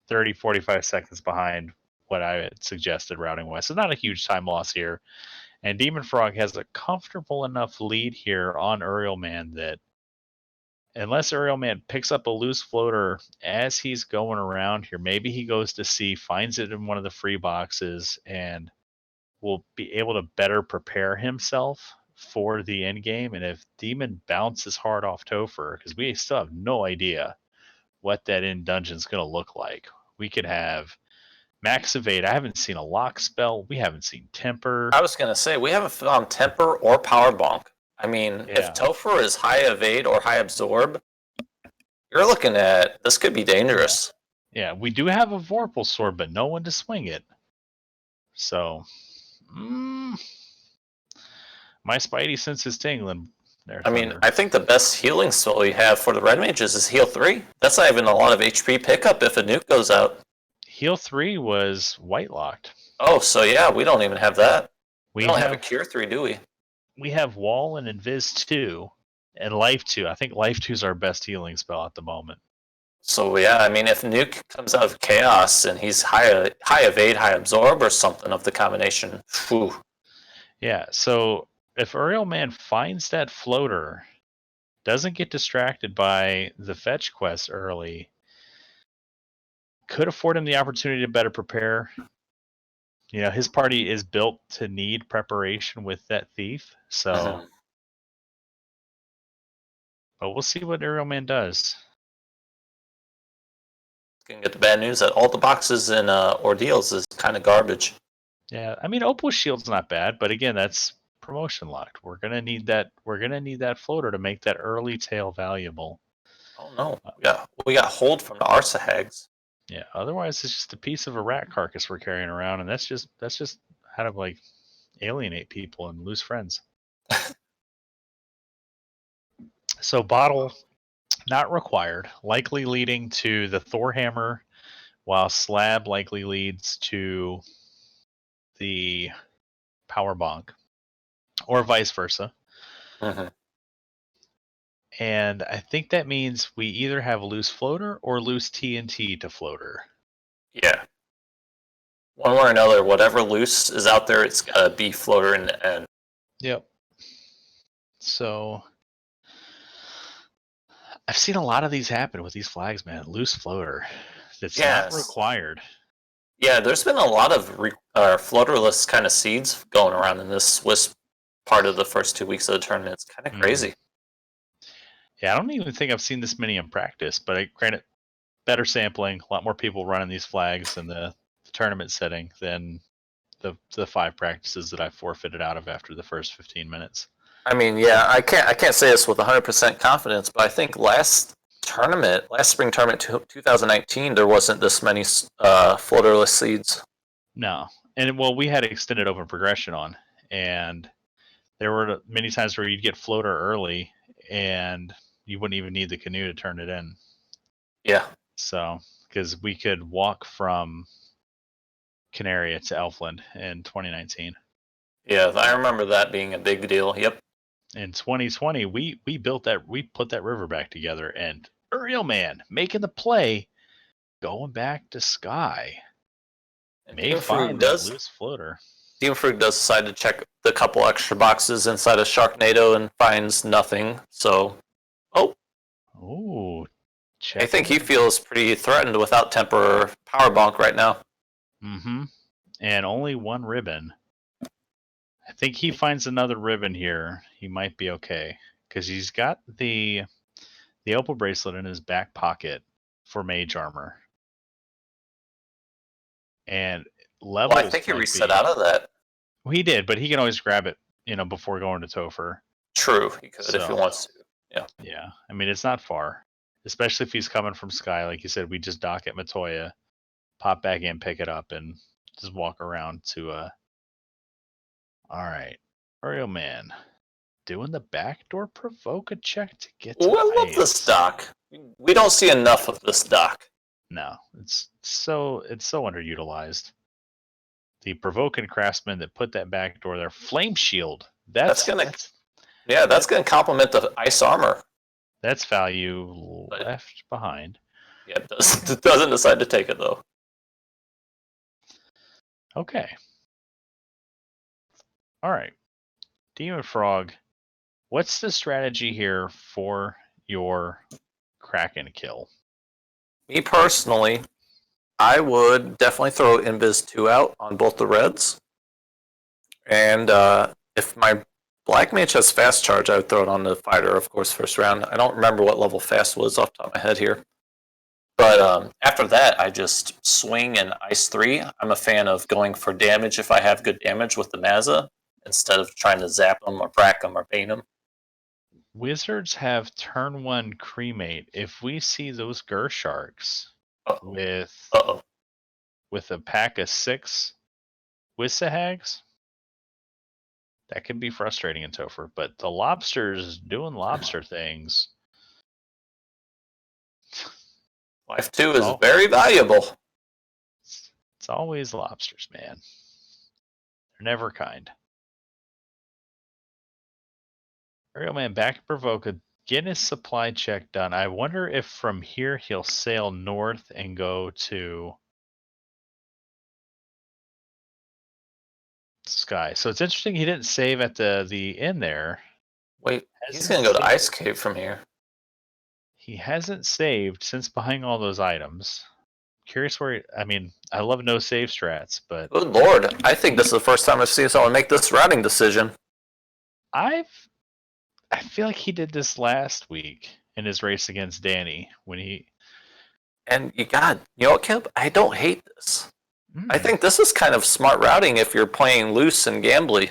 30, 45 seconds behind what I had suggested routing wise. So not a huge time loss here. And Demon Frog has a comfortable enough lead here on UrielMan that unless UrielMan picks up a loose floater as he's going around here, maybe he goes to C, finds it in one of the free boxes, and will be able to better prepare himself for the end game. And if Demon bounces hard off Topher, because we still have no idea what that end dungeon is going to look like. We could have Max Evade. I haven't seen a lock spell. We haven't seen Temper. I was going to say, we haven't found Temper or Power Bonk. I mean, if Topher is high Evade or high Absorb, you're looking at, this could be dangerous. Yeah, we do have a Vorpal Sword, but no one to swing it. So, my Spidey sense is tingling. I mean, I think the best healing spell we have for the Red Mages is Heal 3. That's not even a lot of HP pickup if a nuke goes out. Heal 3 was white locked. Oh, so yeah, we don't even have that. We don't have a Cure 3, do we? We have Wall and Invis 2 and Life 2. I think Life 2 is our best healing spell at the moment. So yeah, I mean, if Nuke comes out of Chaos and he's high Evade, high Absorb or something of the combination, whew. Yeah, so if UrielMan finds that floater, doesn't get distracted by the fetch quest early, could afford him the opportunity to better prepare. You know, his party is built to need preparation with that thief, so... But we'll see what UrielMan does. Gonna get the bad news that all the boxes in Ordeals is kind of garbage. Yeah, I mean, Opal Shield's not bad, but again, that's promotion locked. We're gonna need that. We're gonna need that floater to make that early tail valuable. Oh no, we got hold from the Arsa Hags. Yeah, otherwise it's just a piece of a rat carcass we're carrying around, and that's just how to like alienate people and lose friends. So bottle not required, likely leading to the Thor hammer, while slab likely leads to the power bonk, or vice versa. And I think that means we either have loose floater or loose TNT to floater. Yeah. One way or another, whatever loose is out there, it's got to be floater in the end. Yep. So I've seen a lot of these happen with these flags, man. Loose floater. That's not Yes. required. Yeah, there's been a lot of floaterless kind of seeds going around in this Swiss part of the first 2 weeks of the tournament. It's kind of crazy. Yeah, I don't even think I've seen this many in practice, but granted, better sampling, a lot more people running these flags in the tournament setting than the 5 practices that I forfeited out of after the first 15 minutes. I mean, yeah, I can't say this with 100% confidence, but I think last spring tournament 2019, there wasn't this many floaterless seeds. No, and well, we had extended open progression on, and there were many times where you'd get floater early, and you wouldn't even need the canoe to turn it in. Yeah. So, because we could walk from Canaria to Elfland in 2019. Yeah, I remember that being a big deal. Yep. In 2020, we built that, we put that river back together, and UrielMan making the play, going back to Sky. And May find that loose floater. Dem0nfr0g does decide to check the couple extra boxes inside of Sharknado and finds nothing. So, I think he feels pretty threatened without Temper Power Bonk right now. And only one ribbon. I think he finds another ribbon here. He might be okay because he's got the opal bracelet in his back pocket for mage armor. And levels. Well, I think he reset out of that. Well, he did, but he can always grab it, before going to Topher. True, he could if he wants to. Yeah. Yeah. I mean, it's not far, especially if he's coming from Sky. Like you said, we just dock at Matoya, pop back in, pick it up, and just walk around to. All right, UrielMan, doing the backdoor provoke a check to get to I love this dock. We don't see enough of this dock. No, it's so underutilized. The provoke and craftsman that put that backdoor there, flame shield. That's gonna complement the ice armor. That's value left behind. Yeah, it doesn't decide to take it though. Okay. All right, Dem0nfr0g, what's the strategy here for your Kraken kill? Me personally, I would definitely throw Invis 2 out on both the reds. And if my Black Mage has fast charge, I would throw it on the fighter, of course, first round. I don't remember what level fast was off the top of my head here. But after that, I just swing and ice 3. I'm a fan of going for damage if I have good damage with the Mazza, instead of trying to zap them or brack them or bane them. Wizards have turn 1 cremate. If we see those Gersharks with a pack of 6 Wissahags, that can be frustrating in Topher. But the lobsters doing lobster things. Life 2 is very valuable. It's always lobsters, man. They're never kind. UrielMan, back provoke, get his supply check done. I wonder if from here he'll sail north and go to Sky. So it's interesting he didn't save at the inn there. Wait, he's going to go to Ice Cave from here. He hasn't saved since buying all those items. Curious where I love no save strats, but good lord, I think this is the first time I've seen someone make this routing decision. I feel like he did this last week in his race against Danny when he. And you know what, Caleb? I don't hate this. I think this is kind of smart routing if you're playing loose and gambly.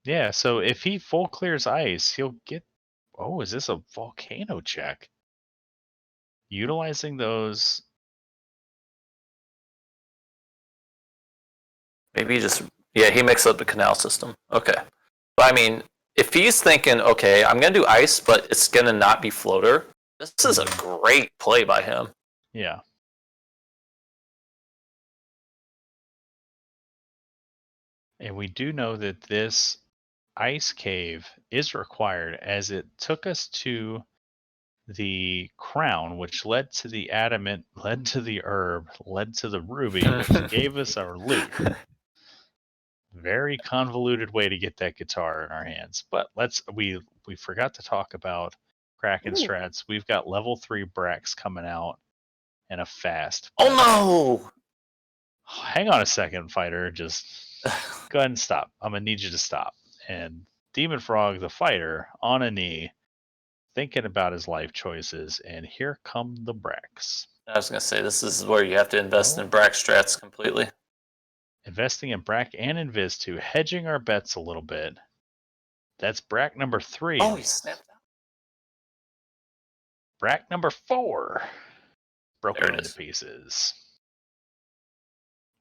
Yeah, so if he full clears ice, he'll get. Oh, is this a volcano check? Utilizing those. Maybe he mixed up the canal system. Okay. But I mean, if he's thinking, okay, I'm going to do ice, but it's going to not be floater, this is a great play by him. Yeah. And we do know that this ice cave is required, as it took us to the crown, which led to the adamant, led to the herb, led to the ruby, which gave us our loot. Very convoluted way to get that guitar in our hands. But we forgot to talk about Kraken strats. We've got level 3 Brax coming out and a fast. Oh no! Hang on a second, fighter. Just go ahead and stop. I'm gonna need you to stop. And Dem0nfr0g, the fighter, on a knee, thinking about his life choices, and here come the Brax. I was gonna say this is where you have to invest in Brax strats completely. Investing in Brack and Invis 2, hedging our bets a little bit. That's Brack number 3. Oh, he snapped out. Brack number 4. Broken There it into is. pieces.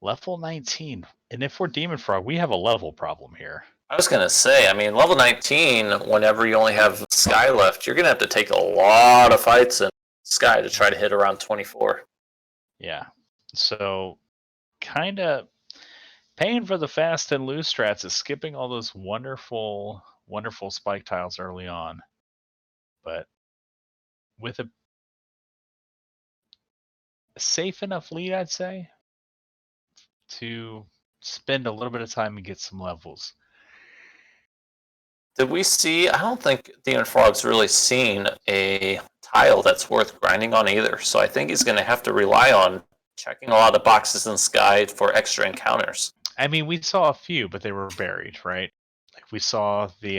Level 19. And if we're Dem0nfr0g, we have a level problem here. I was gonna say, I mean, level 19, whenever you only have Sky left, you're gonna have to take a lot of fights in Sky to try to hit around 24. Yeah. So, kind of paying for the fast and loose strats is skipping all those wonderful, wonderful spike tiles early on. But with a safe enough lead, I'd say, to spend a little bit of time and get some levels. Did we see? I don't think Dem0nfr0g's really seen a tile that's worth grinding on either. So I think he's going to have to rely on checking a lot of boxes in Sky for extra encounters. I mean, we saw a few, but they were buried, right? Like we saw the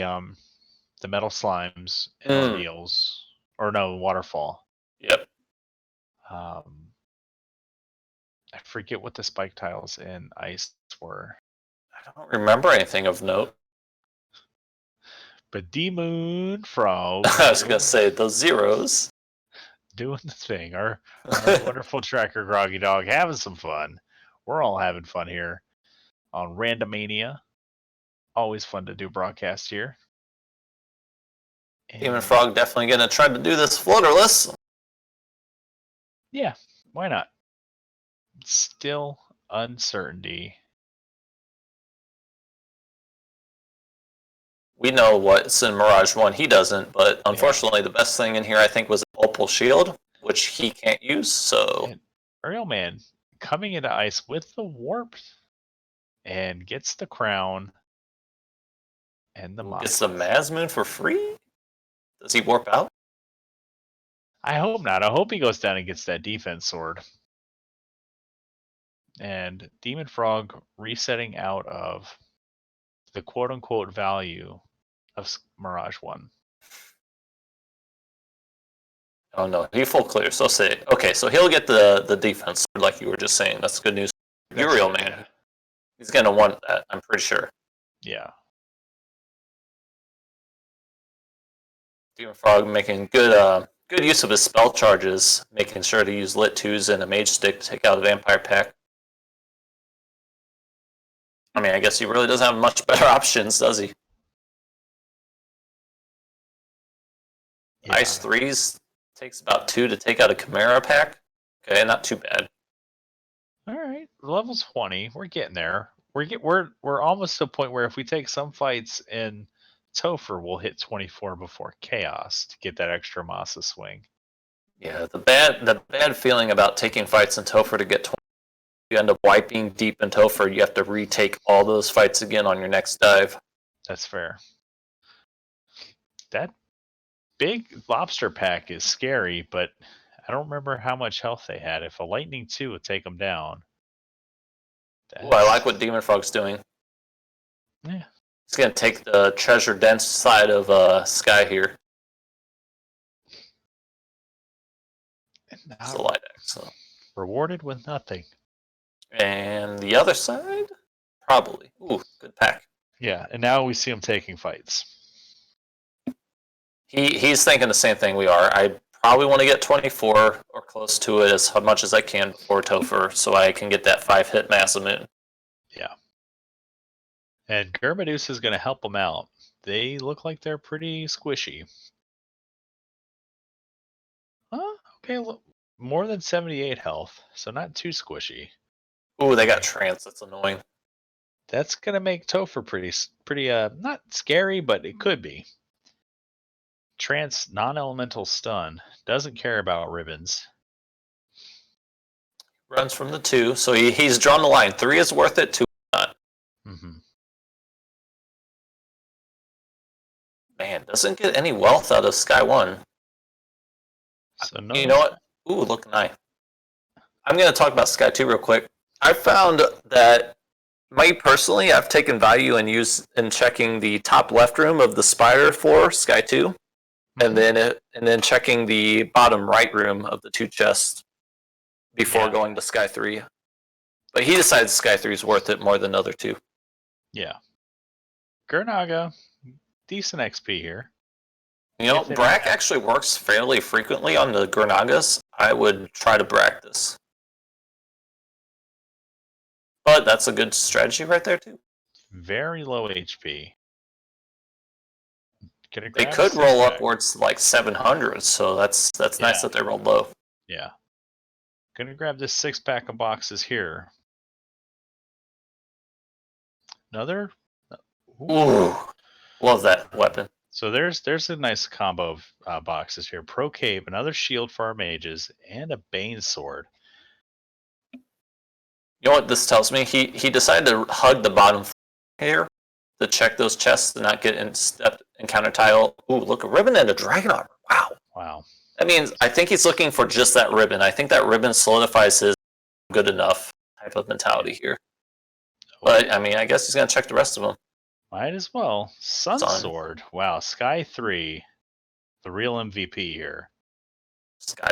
metal slimes and ordeals, or no, waterfall. Yep. I forget what the spike tiles in ice were. I don't remember anything of note. But Dem0nfr0g. I was going to say those zeros. Doing the thing. Our wonderful tracker Groggy Dog having some fun. We're all having fun here on Randomania. Always fun to do broadcast here. Dem0nfr0g definitely going to try to do this floaterless. Yeah, why not? Still uncertainty. We know what's in Mirage 1, he doesn't, but unfortunately the best thing in here I think was an Opal Shield, which he can't use, so... And UrielMan coming into ice with the warp and gets the crown and the mod. Gets the Mazmoon for free? Does he warp out? I hope not. I hope he goes down and gets that defense sword. And Dem0nfr0g resetting out of the quote-unquote value of Mirage 1. Oh no, he full clear, so say okay, so he'll get the defense sword like you were just saying. That's good news. UrielMan. He's gonna want that, I'm pretty sure. Yeah. Dem0nfr0g making good use of his spell charges, making sure to use Lit 2s and a Mage Stick to take out a Vampire Pack. I mean, I guess he really doesn't have much better options, does he? Yeah. Ice 3s takes about 2 to take out a Chimera Pack. Okay, not too bad. All right, level 20. We're getting there. We're almost to a point where if we take some fights in Topher, we'll hit 24 before Chaos to get that extra Masa swing. Yeah, the bad feeling about taking fights in Topher to get 20, you end up wiping deep in Topher. You have to retake all those fights again on your next dive. That's fair. That big lobster pack is scary, but I don't remember how much health they had. If a lightning 2 would take them down. Ooh, I like what Dem0nfr0g's doing. Yeah. He's going to take the treasure dense side of Sky here. It's the light X, so. Rewarded with nothing. And the other side? Probably. Ooh, good pack. Yeah, and now we see him taking fights. He's thinking the same thing we are. I probably want to get 24 or close to it as much as I can before Topher so I can get that 5-hit Mazmoon. Yeah. And Germadus is going to help them out. They look like they're pretty squishy. Huh? Okay, look, more than 78 health, so not too squishy. Ooh, they got trance. That's annoying. That's going to make Topher pretty not scary, but it could be. Trance non-elemental stun. Doesn't care about ribbons. Runs from the 2, so he's drawn the line. 3 is worth it, 2 is not. Mm-hmm. Man, doesn't get any wealth out of Sky 1. So no. You know what? Ooh, look nice. I'm going to talk about Sky 2 real quick. I found that, me personally, I've taken value in checking the top left room of the spider for Sky 2, Mm-hmm. and then checking the bottom right room of the 2 chests before going to Sky 3. But he decides Sky 3 is worth it more than the other 2. Yeah. Gurnaga, decent XP here. You know, Brack actually works fairly frequently on the Gurnagas. I would try to Brack this. But that's a good strategy right there, too. Very low HP. They could roll upwards to like 700, so that's nice that they rolled low. Yeah. Gonna grab this 6-pack of boxes here. Another. Ooh, love that weapon. So there's a nice combo of boxes here. Pro Cape, another shield for our mages, and a Bane sword. You know what this tells me? He decided to hug the bottom here to check those chests and not get encounter tile. Ooh, look, a ribbon and a dragon armor. Wow. Wow. That means I think he's looking for just that ribbon. I think that ribbon solidifies his good enough type of mentality here. But, I mean, I guess he's going to check the rest of them. Might as well. Sun Sword. Wow. Sky 3. The real MVP here. Sky.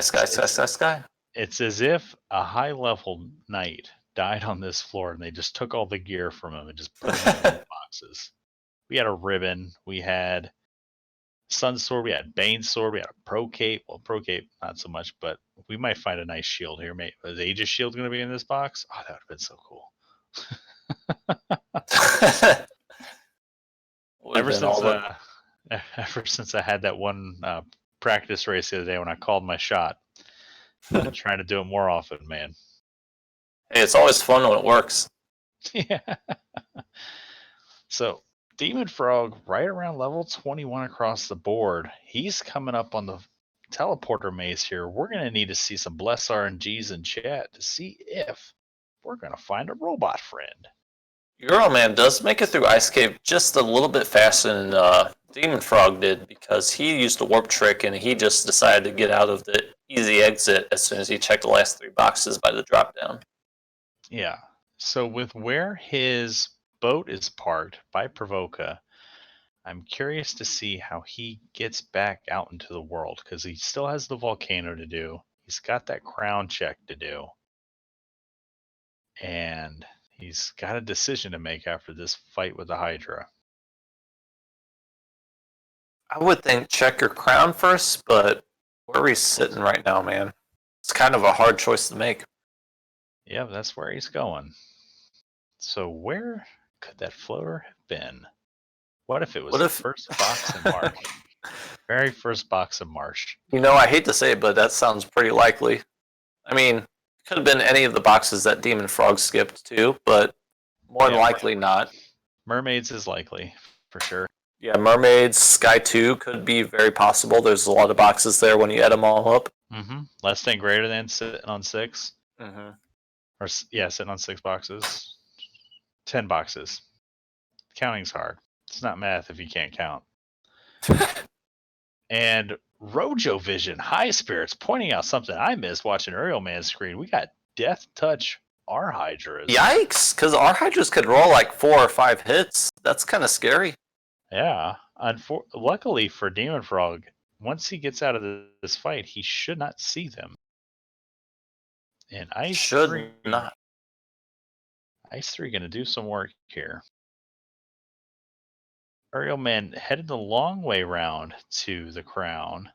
It's as if a high-level knight died on this floor and they just took all the gear from him and just put him in the boxes. We had a ribbon. We had Sun Sword. We had Bane Sword. We had a Pro Cape. Well, Pro Cape, not so much, but we might find a nice shield here. Is Aegis Shield going to be in this box? Oh, that would have been so cool. Ever since I had that one practice race the other day when I called my shot, I'm trying to do it more often, man. Hey, it's always fun when it works. Yeah. So, Dem0nfr0g right around level 21 across the board. He's coming up on the teleporter maze here. We're going to need to see some bless RNGs in chat to see if we're going to find a robot friend. UrielMan does make it through Ice Cave just a little bit faster than Dem0nfr0g did, because he used a warp trick and he just decided to get out of the easy exit as soon as he checked the last 3 boxes by the drop down. Yeah. So with where his boat is parked by Provoca, I'm curious to see how he gets back out into the world, because he still has the volcano to do. He's got that crown check to do. And he's got a decision to make after this fight with the Hydra. I would think check your crown first, but where he's sitting right now, man, it's kind of a hard choice to make. Yeah, that's where he's going. So where could that floater have been? What if it was the first box in March? Very first box of March. You know, I hate to say it, but that sounds pretty likely. I mean, it could have been any of the boxes that Dem0nfr0g skipped too, but more than likely not. Mermaids is likely, for sure. Yeah, Mermaids, Sky 2 could be very possible. There's a lot of boxes there when you add them all up. Mm-hmm. Less than greater than sitting on 6. Mm-hmm. Or, yeah, sitting on 6 boxes. 10 boxes. Counting's hard. It's not math if you can't count. And Rojo Vision, High Spirits, pointing out something I missed watching UrielMan's screen. We got Death Touch our Hydras. Yikes, because our Hydras could roll like 4 or 5 hits. That's kind of scary. Yeah. Luckily for Dem0nfr0g, once he gets out of this fight, he should not see them. And Ice 3 not. Ice 3 going to do some work here. UrielMan headed the long way round to the crown.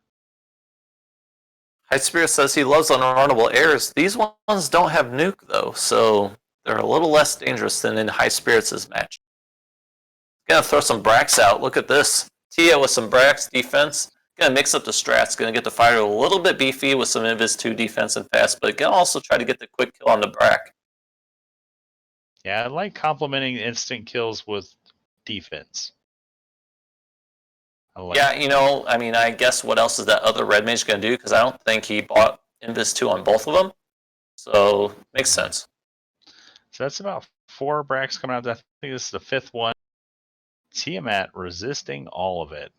High Spirit says he loves unrunnable airs. These ones don't have nuke though, so they're a little less dangerous than in High Spirits' match. Gonna throw some Brax out. Look at this. Tia with some Brax defense. Gonna mix up the strats. Gonna get the fighter a little bit beefy with some Invis 2 defense and fast, but gonna also try to get the quick kill on the Brack. Yeah, I like complementing instant kills with defense. Yeah, you know, I mean, I guess what else is that other red mage going to do? Because I don't think he bought Invis 2 on both of them. So, makes sense. So that's about 4 Brax coming out. I think this is the 5th one. Tiamat resisting all of it.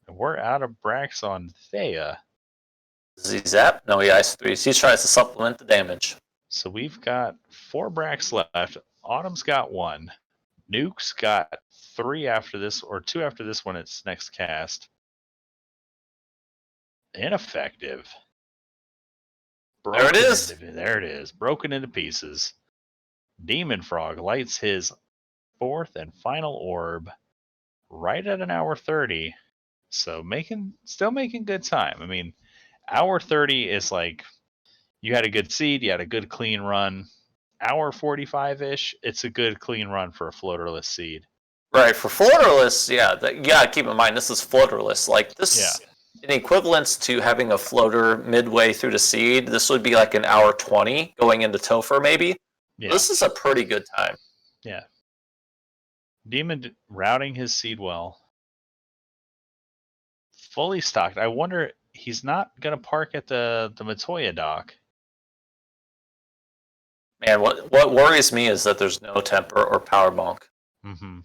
And we're out of Brax on Thea. Does he zap? No, he has 3. He tries to supplement the damage. So we've got 4 Brax left. Autumn's got 1. Nuke's got 3 after this, or 2 after this one. Its next cast. Ineffective. There it is. There it is. Broken into pieces. Dem0nfr0g lights his 4th and final orb right at an hour 30. So still making good time. I mean, hour 30 is like you had a good seed, you had a good clean run. Hour 45-ish, it's a good clean run for a floaterless seed. Right, for floaterless, yeah, you gotta keep in mind this is floaterless. Like this, in equivalence to having a floater midway through the seed, this would be like an hour 20 going into Topher maybe. Yeah. This is a pretty good time. Yeah. Demon routing his seed well. Fully stocked. I wonder, he's not going to park at the Matoya dock. Man, what worries me is that there's no temper or power bonk. Mm-hmm.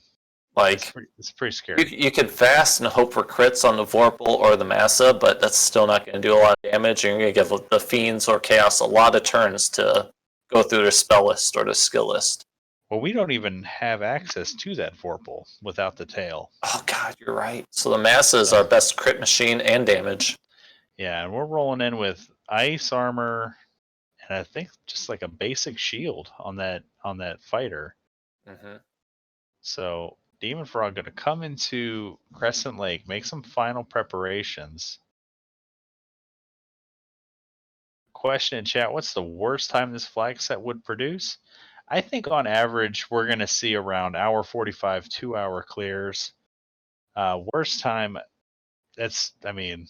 Like, it's pretty scary. You could fast and hope for crits on the Vorpal or the Massa, but that's still not going to do a lot of damage. You're going to give the Fiends or Chaos a lot of turns to go through their spell list or the skill list. Well, we don't even have access to that Vorpal without the tail. Oh, God, you're right. So the Massa is our best crit machine and damage. Yeah, and we're rolling in with ice armor, and I think just like a basic shield on that fighter. Mm-hmm. So Dem0nfr0g going to come into Crescent Lake, make some final preparations. Question in chat: what's the worst time this flag set would produce? I think on average we're going to see around hour 45, 2-hour clears. Worst time, I mean,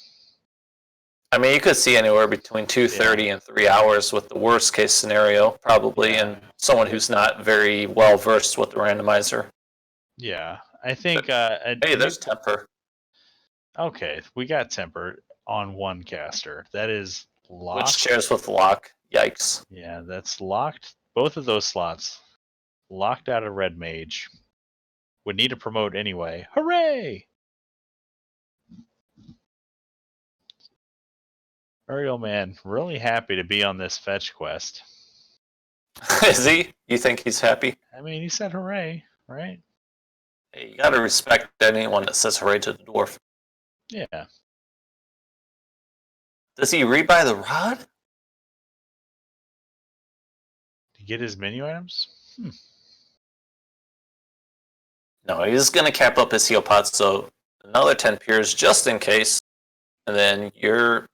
you could see anywhere between 2:30 and 3 hours with the worst case scenario, probably, and someone who's not very well versed with the randomizer. Yeah, I think. Hey, there's temper. Okay, we got temper on one caster. That is locked. Which shares with lock? Yikes. Yeah, that's locked. Both of those slots locked out of red mage. Would need to promote anyway. Hooray! UrielMan, really happy to be on this fetch quest. Is he? You think he's happy? I mean, he said hooray, right? Hey, you gotta respect anyone that says hooray to the dwarf. Yeah. Does he rebuy the rod? To get his menu items? No, he's gonna cap up his heal pots, so another 10 peers just in case. And then you're...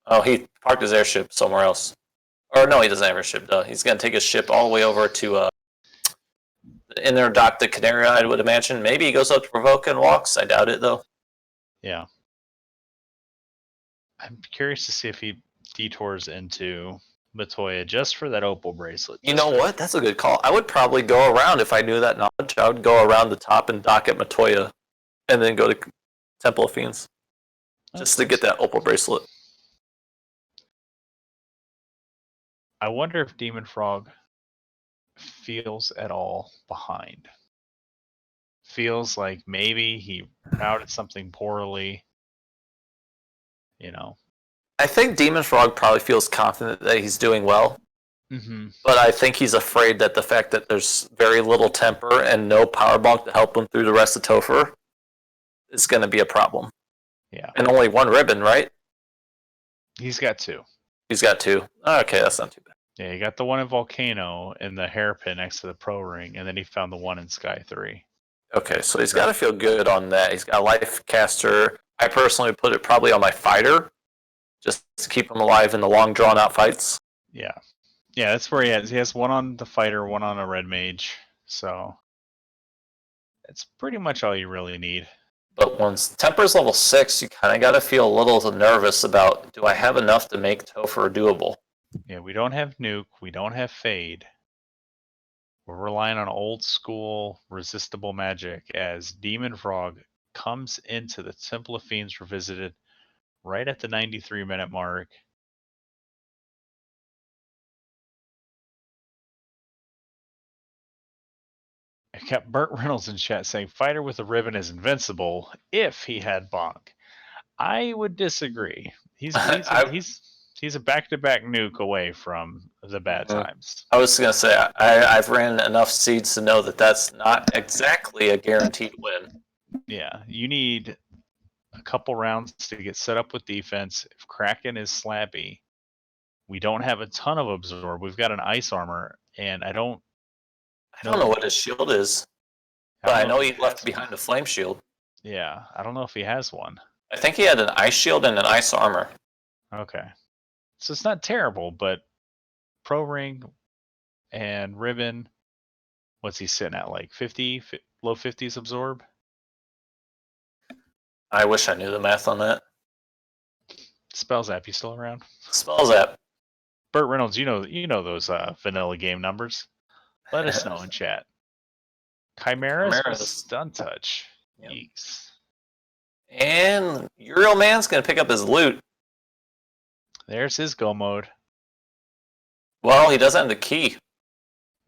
Oh, he parked his airship somewhere else. Or no, he doesn't have a ship, though. He's gonna take his ship all the way over to the inner dock, the Canary, I would imagine. Maybe he goes up to Provoke and walks. I doubt it, though. Yeah. I'm curious to see if he detours into Matoya just for that opal bracelet. You know what? That's a good call. I would probably go around, if I knew that knowledge, I would go around the top and dock at Matoya and then go to Temple of Fiends. Just to get that opal bracelet. I wonder if Dem0nfr0g feels at all behind. Feels like maybe he routed something poorly. You know. I think Dem0nfr0g probably feels confident that he's doing well. Mm-hmm. But I think he's afraid that the fact that there's very little temper and no power bonk to help him through the rest of Topher is going to be a problem. Yeah. And only one ribbon, right? He's got 2. He's got 2. Okay, that's not too bad. Yeah, he got the one in Volcano in the hairpin next to the Pro Ring, and then he found the one in Sky 3. Okay, so he's got to feel good on that. He's got a Life Caster. I personally would put it probably on my Fighter, just to keep him alive in the long, drawn-out fights. Yeah. Yeah, that's where he has. He has one on the Fighter, one on a Red Mage. So it's pretty much all you really need. But once Temper's level 6, you kind of got to feel a little nervous about, do I have enough to make Topher doable? Yeah, we don't have Nuke. We don't have Fade. We're relying on old school resistible magic as Dem0nfr0g comes into the Temple of Fiends Revisited right at the 93-minute mark. I kept Burt Reynolds in chat saying fighter with a ribbon is invincible if he had bonk. I would disagree. He's a back-to-back nuke away from the bad times. I was going to say, I've ran enough seeds to know that that's not exactly a guaranteed win. Yeah, you need a couple rounds to get set up with defense. If Kraken is slappy, we don't have a ton of absorb. We've got an ice armor, and I don't know what his shield is, but I know he left behind a flame shield. Yeah, I don't know if he has one. I think he had an ice shield and an ice armor. Okay. So it's not terrible, but Pro Ring and Ribbon, what's he sitting at? Like 50, low 50s absorb? I wish I knew the math on that. Spell Zap, you still around? Spell Zap. Burt Reynolds, you know those vanilla game numbers. Let us know in chat. Chimeras. Stun Touch. Yep. Yeeks. And UrielMan's going to pick up his loot. There's his go mode. Well, he doesn't have the key,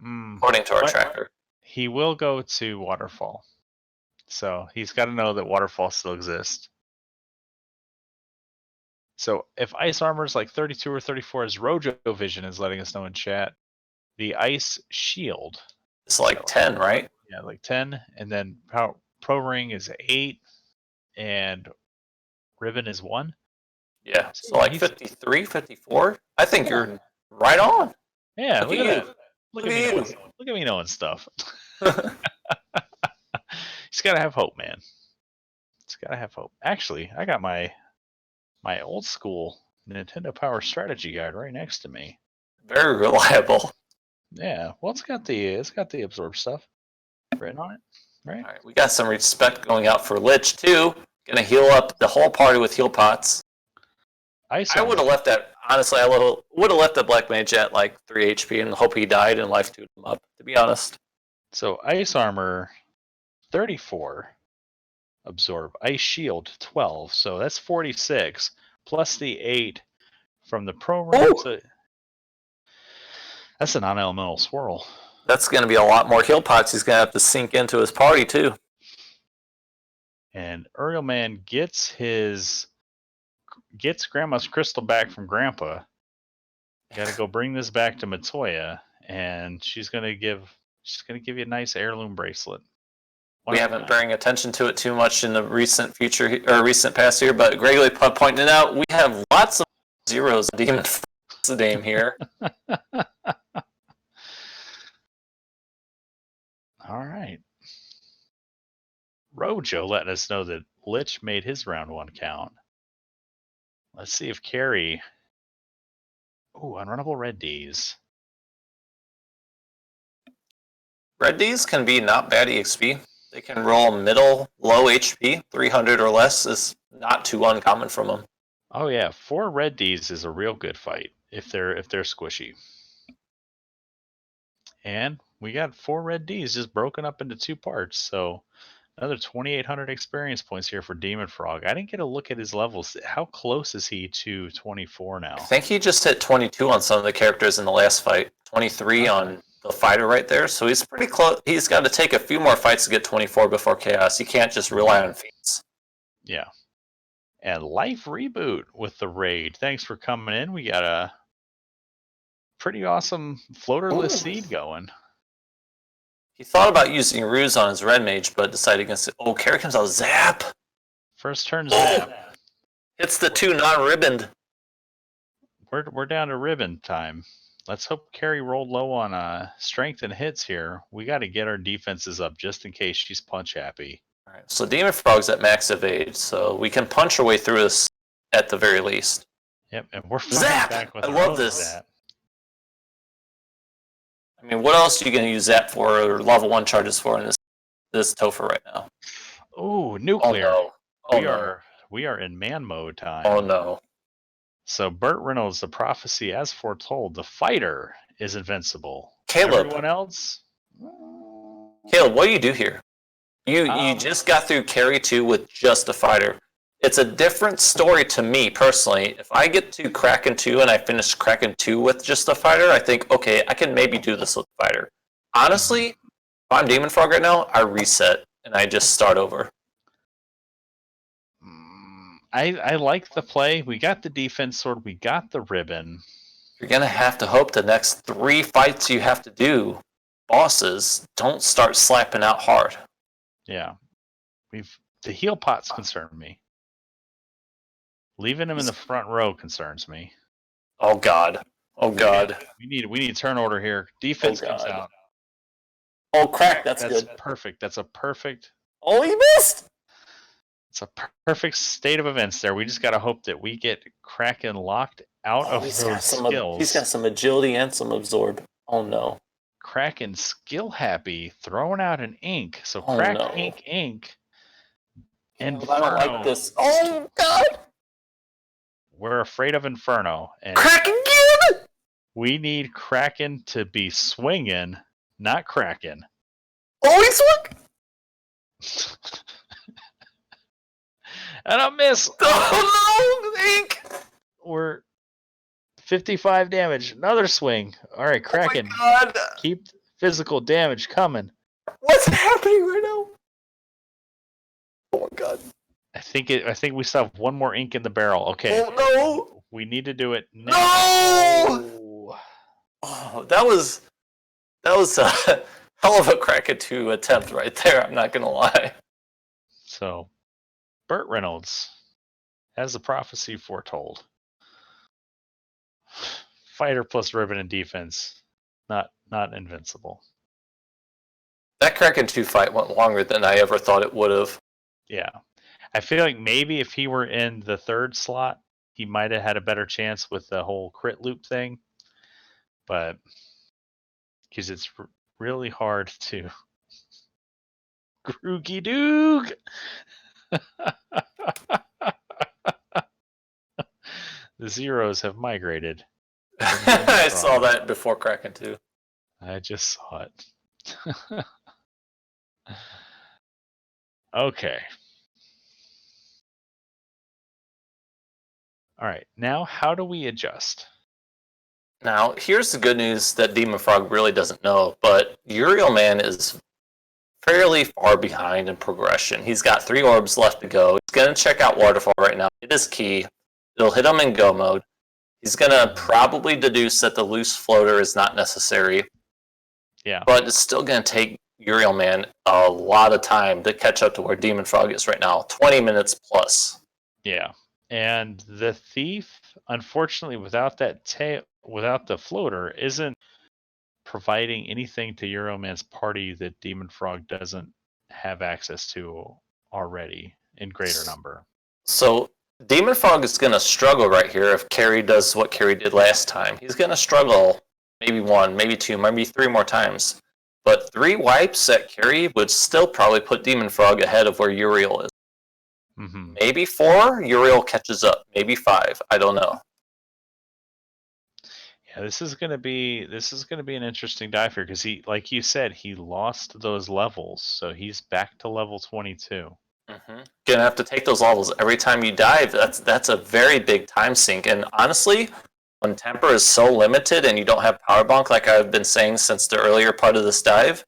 according to our tracker. He will go to Waterfall. So he's got to know that Waterfall still exists. So if Ice Armor's like 32 or 34, as Rojo Vision is letting us know in chat, the Ice Shield. It's like 10, right? Yeah, like 10. And then Pro Ring is 8. And Ribbon is 1. Yeah, so like 53, 54. I think you're right on. Yeah, look at that. Look at me knowing stuff. He's got to have hope, man. He's got to have hope. Actually, I got my old school Nintendo Power Strategy Guide right next to me. Very reliable. Yeah, well, it's got the absorb stuff written on it, right? All right, we got some respect going out for Lich too. Gonna heal up the whole party with heal pots. I would have left that. Honestly, I would have left the Black Mage at like 3 HP and hope he died and life 2'd him up. To be honest. So Ice Armor, 34. Absorb. Ice Shield, 12. So that's 46 plus the 8 from the Pro Ring. So that's a non-elemental swirl. That's going to be a lot more heal pots he's going to have to sink into his party too. And UrielMan gets Grandma's crystal back from Grandpa. Got to go bring this back to Matoya, and she's gonna give you a nice heirloom bracelet. We haven't been paying attention to it too much in the recent past here, but Gregory pointed out we have lots of zeros in Dem0nfr0g here. All right. Rojo letting us know that Lich made his round 1 count. Let's see if Carrie. Ooh, unrunnable Red Ds. Red Ds can be not bad EXP. They can roll middle, low HP, 300 or less is not too uncommon from them. Oh yeah, 4 Red Ds is a real good fight if they're squishy. And we got 4 Red Ds just broken up into 2 parts, so another 2,800 experience points here for Dem0nfr0g. I didn't get a look at his levels. How close is he to 24 now? I think he just hit 22 on some of the characters in the last fight. 23 on the fighter right there. So he's pretty close. He's got to take a few more fights to get 24 before Chaos. He can't just rely on feats. Yeah. And Life Reboot with the raid. Thanks for coming in. We got a pretty awesome floaterless seed going. He thought about using Ruse on his Red Mage, but decided against it. Oh, Carrie comes out Zap. First turn Zap. Hits the 2 non-ribboned. We're down to ribbon time. Let's hope Carrie rolled low on strength and hits here. We got to get our defenses up just in case she's punch happy. All right, so Dem0nfr0g's at max evade, so we can punch our way through this at the very least. Yep, and we're Zap! back with I love this. Zap. I mean, what else are you going to use Zap for or level 1 charges for in this Topher right now? Ooh, nuclear. Oh, no. We are in man mode time. Oh no. So Burt Reynolds, the prophecy as foretold, the fighter is invincible. Caleb. Everyone else? Caleb, what do you do here? You just got through carry 2 with just a fighter. It's a different story to me personally. If I get to Kraken 2 and I finish Kraken 2 with just a fighter, I think, okay, I can maybe do this with a fighter. Honestly, if I'm Dem0nfr0g right now, I reset and I just start over. I like the play. We got the defense sword. We got the ribbon. You're going to have to hope the next 3 fights you have to do, bosses, don't start slapping out hard. Yeah. The heal pots concern me. Leaving him in the front row concerns me. Oh God. Oh God. We need turn order here. Defense comes out. Oh crap, that's good. Perfect. That's a perfect. Oh, he missed! It's a perfect state of events there. We just got to hope that we get Kraken locked out of those skills. He's got some agility and some absorb. Oh no. Kraken skill happy, throwing out an ink. So crack ink. And I don't like this. Oh God! We're afraid of Inferno. And Kraken again! We need Kraken to be swinging, not Kraken. Oh, he swung! And a miss. Oh no, ink! We're 55 damage. Another swing. All right, Kraken. Oh my God. Keep physical damage coming. What's happening right now? Oh my God. I think we still have one more ink in the barrel. Okay. Oh no! We need to do it now. No! Oh, that was a hell of a Kraken 2 attempt right there. I'm not gonna lie. So, Burt Reynolds, as the prophecy foretold, fighter plus ribbon and defense, not invincible. That Kraken 2 fight went longer than I ever thought it would have. Yeah. I feel like maybe if he were in the third slot, he might have had a better chance with the whole crit loop thing. But because it's really hard to Groogy Doog. The zeros have migrated. I saw that before Kraken 2. I just saw it. Okay. All right. Now, how do we adjust? Now, here's the good news that Dem0nfr0g really doesn't know, but UrielMan is fairly far behind in progression. He's got 3 orbs left to go. He's going to check out Waterfall right now. It is key. It'll hit him in go mode. He's going to probably deduce that the loose floater is not necessary. Yeah. But it's still going to take UrielMan a lot of time to catch up to where Dem0nfr0g is right now. 20 minutes plus. Yeah. And the thief, unfortunately, without the floater, isn't providing anything to UrielMan's party that Dem0nfr0g doesn't have access to already in greater number. So Dem0nfr0g is going to struggle right here if Carrie does what Carrie did last time. He's going to struggle maybe 1, maybe 2, maybe 3 more times. But 3 wipes at Carrie would still probably put Dem0nfr0g ahead of where Uriel is. Mm-hmm. Maybe 4, Uriel catches up. Maybe 5. I don't know. Yeah, this is gonna be an interesting dive here because he, like you said, he lost those levels, so he's back to level 22. Mm-hmm. Gonna have to take those levels every time you dive. That's a very big time sink. And honestly, when temper is so limited and you don't have power bonk, like I've been saying since the earlier part of this dive,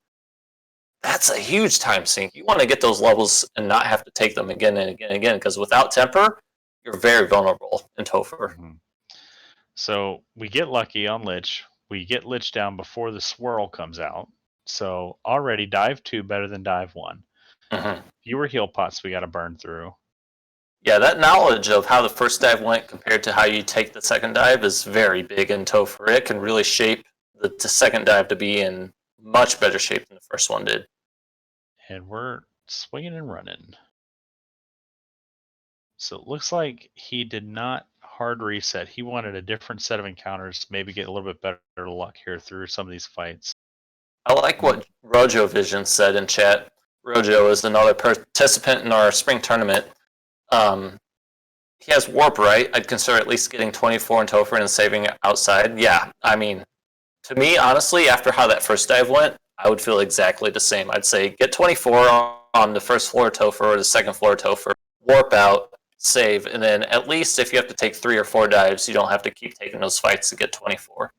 that's a huge time sink. You want to get those levels and not have to take them again and again and again, because without temper, you're very vulnerable in Topher. Mm-hmm. So we get lucky on Lich. We get Lich down before the swirl comes out. So already dive 2 better than dive 1. Mm-hmm. Fewer heal pots we got to burn through. Yeah, that knowledge of how the first dive went compared to how you take the second dive is very big in Topher. It can really shape the second dive to be in much better shape than the first one did. And we're swinging and running. So it looks like he did not hard reset. He wanted a different set of encounters, maybe get a little bit better luck here through some of these fights. I like what Rojo Vision said in chat. Rojo is another participant in our spring tournament. He has warp, right? I'd consider at least getting 24 in Topher and saving outside. Yeah, I mean, to me, honestly, after how that first dive went, I would feel exactly the same. I'd say get 24 on the first floor Topher or the second floor Topher, warp out, save, and then at least if you have to take 3 or 4 dives, you don't have to keep taking those fights to get 24.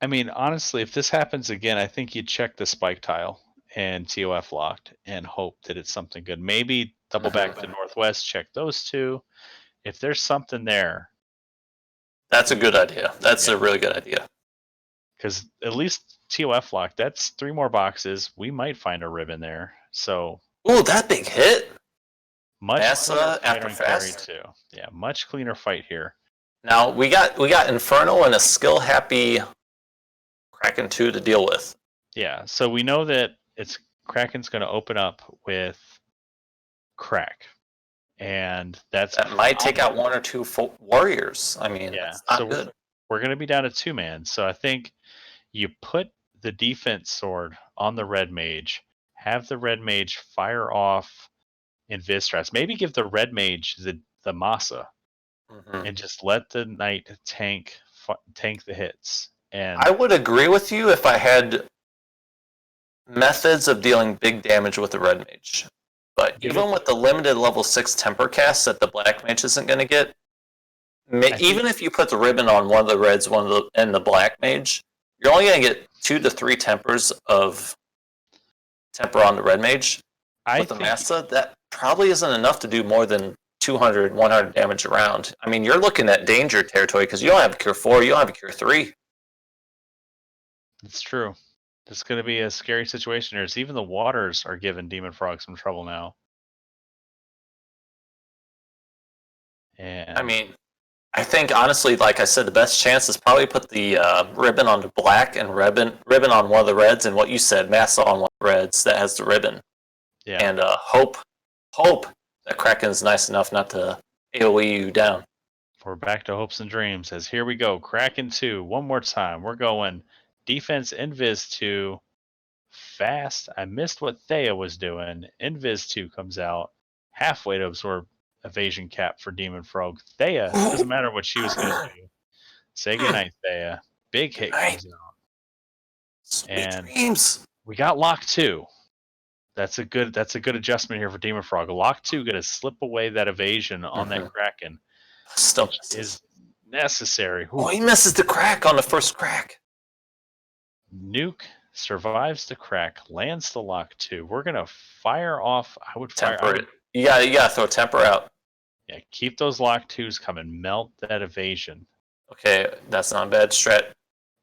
I mean, honestly, if this happens again, I think you'd check the spike tile and TOF locked and hope that it's something good. Maybe double back to Northwest, check those two. If there's something there. That's a good idea. That's a really good idea. Because at least TOF locked, that's 3 more boxes. We might find a ribbon there. So. Ooh, that big hit. Much Massa after fast. Too. Yeah, much cleaner fight here. Now we got Inferno and a skill happy Kraken 2 to deal with. Yeah, so we know that Kraken's going to open up with Crack, and that might take out 1 or 2 warriors. I mean, that's not good. We're going to be down to 2-man, so I think you put the defense sword on the red mage, have the red mage fire off Invis strats. Maybe give the red mage the Massa, and just let the knight tank the hits. And I would agree with you if I had methods of dealing big damage with the red mage. But even with the limited level 6 temper cast that the black mage isn't going to get, even if you put the ribbon on one of the reds, and the black mage, you're only going to get 2 to 3 tempers of temper on the red mage. With the Massa, that probably isn't enough to do more than 200, 100 damage around. I mean, you're looking at danger territory because you don't have a cure 4, you don't have a cure 3. It's true. It's going to be a scary situation here. Even the waters are giving Dem0nfr0g some trouble now. And I mean, I think honestly, like I said, the best chance is probably put the ribbon on the black and ribbon on one of the reds, and what you said, Massa on one of the reds that has the ribbon. Yeah. And hope that Kraken's nice enough not to AoE you down. We're back to hopes and dreams. As here we go, Kraken 2, one more time. We're going defense Invis 2, fast. I missed what Thea was doing. Invis 2 comes out, halfway to absorb evasion cap for Dem0nfr0g. Thea, doesn't matter what she was going to do. Say goodnight, Thea. Big hit comes out. Sweet dreams. We got lock 2. That's a good adjustment here for Dem0nfr0g. Lock 2 going to slip away that evasion on that Kraken. Still is necessary. Oh, he misses the crack on the first crack. Nuke survives the crack, lands the lock 2. We're gonna fire off. I would fire. Temper it. You gotta throw temper out. Yeah, keep those lock 2s coming. Melt that evasion. Okay, that's not a bad strat.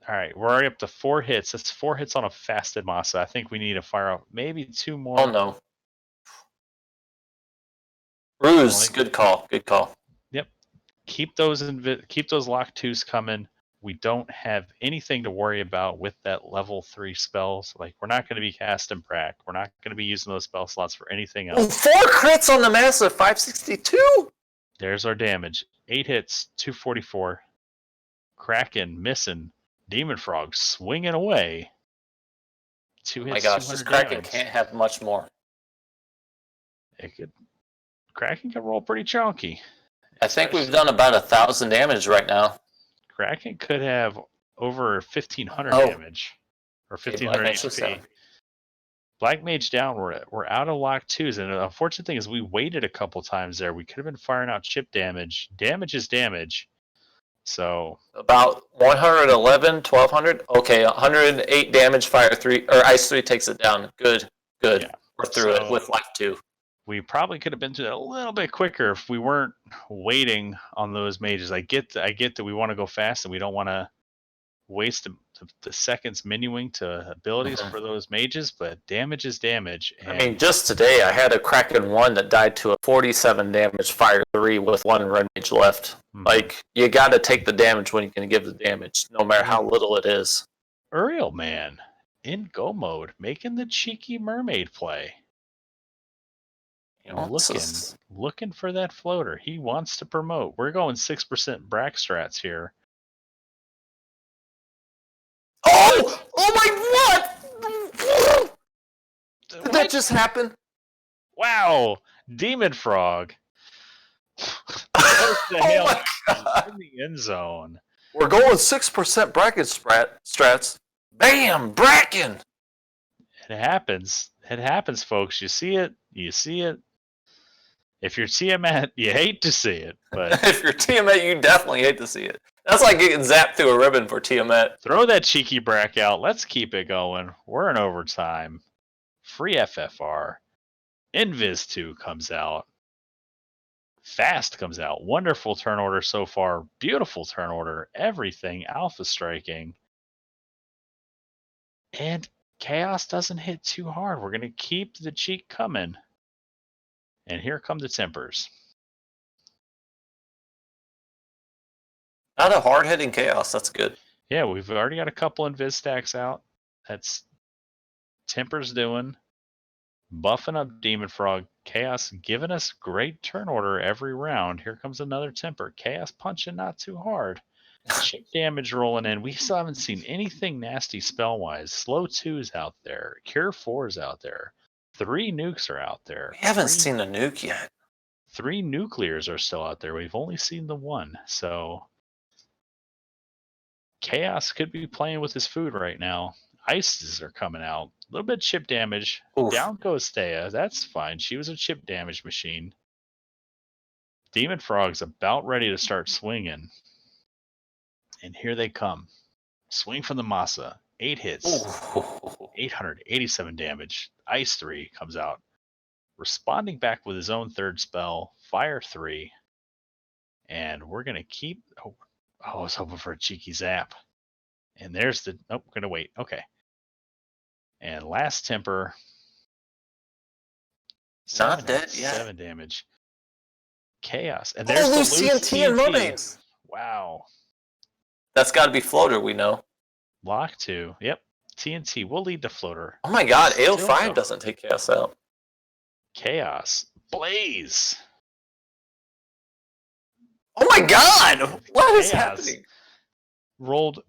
All right, we're already up to 4 hits. That's 4 hits on a fasted Massa. I think we need to fire off maybe 2 more. Oh no. Ruse, good call. Good call. Yep. Keep those lock 2s coming. We don't have anything to worry about with that level 3 spells. Like, we're not going to be casting Prac. We're not going to be using those spell slots for anything else. 4 crits on the Massa, 562. There's our damage. 8 hits, 244. Kraken missing. Dem0nfr0g swinging away. 2 hits. Oh my gosh, this Kraken can't have much more. Kraken can roll pretty chunky. I think we've done about 1,000 damage right now. Kraken could have over 1,500 damage. Or 1,500 HP. Black Mage down. We're out of lock 2s. And the unfortunate thing is we waited a couple times there. We could have been firing out chip damage. Damage is damage. So about 111, 1,200. Okay, 108 damage. Fire 3 or Ice 3 takes it down. Good. Yeah. We're through it with life 2. We probably could have been through that a little bit quicker if we weren't waiting on those mages. I get that we want to go fast and we don't want to waste the seconds menuing to abilities for those mages, but damage is damage. And I mean, just today I had a Kraken 1 that died to a 47 damage Fire 3 with 1 red mage left. Like, you got to take the damage when you can give the damage, no matter how little it is. UrielMan in go mode, making the cheeky mermaid play. Looking for that floater. He wants to promote. We're going 6% Brack strats here. Oh my, what? Did that just happen? Wow. Dem0nfr0g. Oh my God. In the end zone. We're going 6% Bracken strats. Bam! Bracken! It happens. It happens, folks. You see it. You see it. If you're Tiamat, you hate to see it, but If you're Tiamat, you definitely hate to see it. That's like getting zapped through a ribbon for Tiamat. throw that cheeky brack out. Let's keep it going. We're in overtime. Free FFR. Invis 2 comes out. Fast comes out. Wonderful turn order so far. Beautiful turn order. Everything. Alpha striking. And Chaos doesn't hit too hard. We're going to keep the cheek coming. And here come the tempers. Not a hard-hitting Chaos. That's good. Yeah, we've already got a couple Invis stacks out. That's Tempers doing. Buffing up Dem0nfr0g. Chaos giving us great turn order every round. Here comes another Temper. Chaos punching not too hard. Chip damage rolling in. We still haven't seen anything nasty spell-wise. Slow 2's out there. Cure 4's out there. 3 nukes are out there. We haven't seen a nuke yet. 3 nuclears are still out there. We've only seen the 1. So Chaos could be playing with his food right now. Ices are coming out. A little bit of chip damage. Oof. Down goes Thea. That's fine. She was a chip damage machine. Dem0nfr0g's about ready to start swinging. And here they come. Swing from the Masa. 8 hits. Ooh. 887 damage. Ice 3 comes out. Responding back with his own third spell. Fire 3. And we're going to keep... Oh, I was hoping for a cheeky zap. And there's the... Nope, we're going to wait. Okay. And last temper. Not dead yet. 7 damage. Chaos. And there's Oh, the loose TNT and mermaids. Wow. That's got to be floater, we know. Lock 2. Yep. TNT will lead to floater. Oh my god, Still AO5 go. doesn't take Chaos out. Chaos. Blaze. Oh my god! What is Chaos. happening? Rolled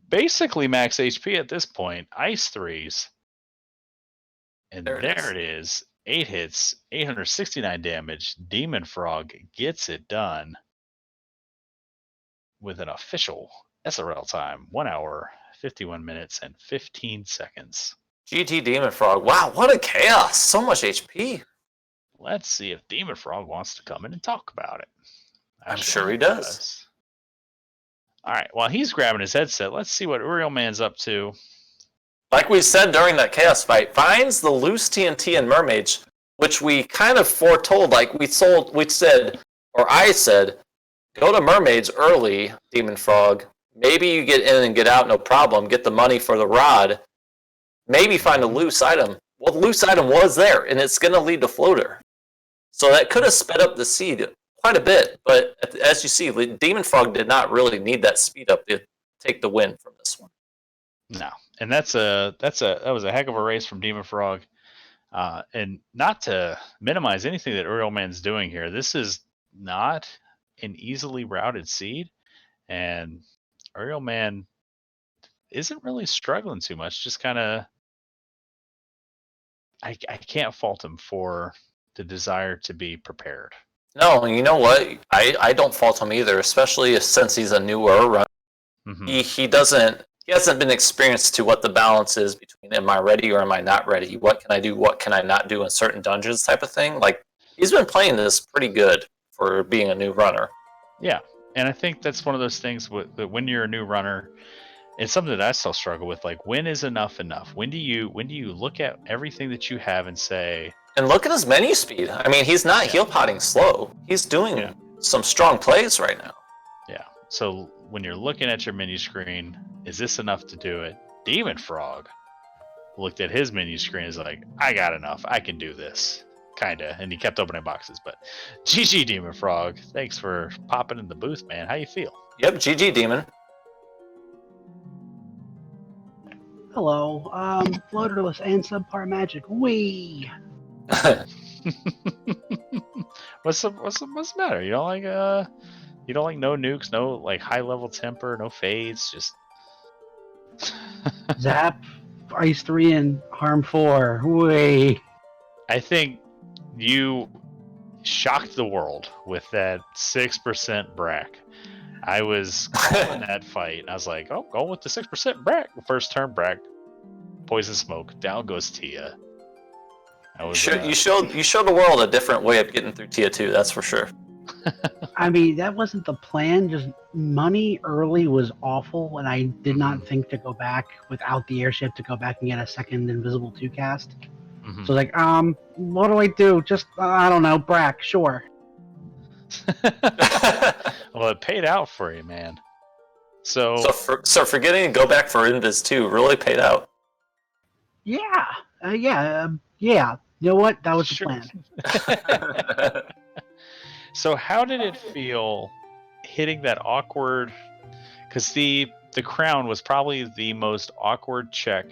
basically max HP at this point. Ice 3s. And there it is. 8 hits, 869 damage. Dem0nfr0g gets it done with an official SRL time. 1 hour, 51 minutes, and 15 seconds. GG Dem0nfr0g. Wow, what a chaos! So much HP. Let's see if Dem0nfr0g wants to come in and talk about it. I'm sure he does. All right, while he's grabbing his headset, let's see what UrielMan's up to. Like we said during that chaos fight, finds the loose TNT and mermaids, which we kind of foretold. Like I said, go to mermaids early, Dem0nfr0g. Maybe you get in and get out, no problem. Get the money for the rod. Maybe find a loose item. Well, the loose item was there, and it's going to lead to floater. So that could have sped up the seed quite a bit. But as you see, Dem0nfr0g did not really need that speed up to take the win from this one. No, and that was a heck of a race from Dem0nfr0g. And not to minimize anything that UrielMan's doing here, this is not an easily routed seed, and UrielMan isn't really struggling too much. Just kind of, I can't fault him for the desire to be prepared. No, you know what? I don't fault him either, especially since he's a newer runner. Mm-hmm. He hasn't been experienced to what the balance is between am I ready or am I not ready? What can I do? What can I not do in certain dungeons type of thing? Like, he's been playing this pretty good for being a new runner. Yeah, and I think that's one of those things that when you're a new runner, it's something that I still struggle with. Like, when is enough enough? When do you look at everything that you have and say... And look at his menu speed. I mean, he's not heal potting slow. He's doing some strong plays right now. Yeah, so when you're looking at your menu screen, is this enough to do it? Dem0nfr0g looked at his menu screen and is like, I got enough. I can do this. Kinda. And he kept opening boxes. But GG Dem0nfr0g. Thanks for popping in the booth, man. How you feel? Yep, GG Demon. Hello. Floaterless and subpar magic. Wee. What's the matter? You don't like no nukes, no like high level temper, no fades, just Zap, Ice 3, and Harm 4. Wee. I think you shocked the world with that 6% brack. I was calling that fight, and I was like, go with the 6% brack. First turn brack, poison smoke, down goes Tia. I was, You showed the world a different way of getting through Tier 2, that's for sure. I mean, that wasn't the plan. Just money early was awful, and I did not think to go back without the airship to go back and get a second Invisible 2 cast. Mhm. So like, what do I do? Just I don't know, Brack, sure. Well, it paid out for you, man. So So for getting to go back for Invis 2 really paid out. Yeah, yeah. You know what? That was Sure. the plan. So how did it feel hitting that awkward? Because the crown was probably the most awkward check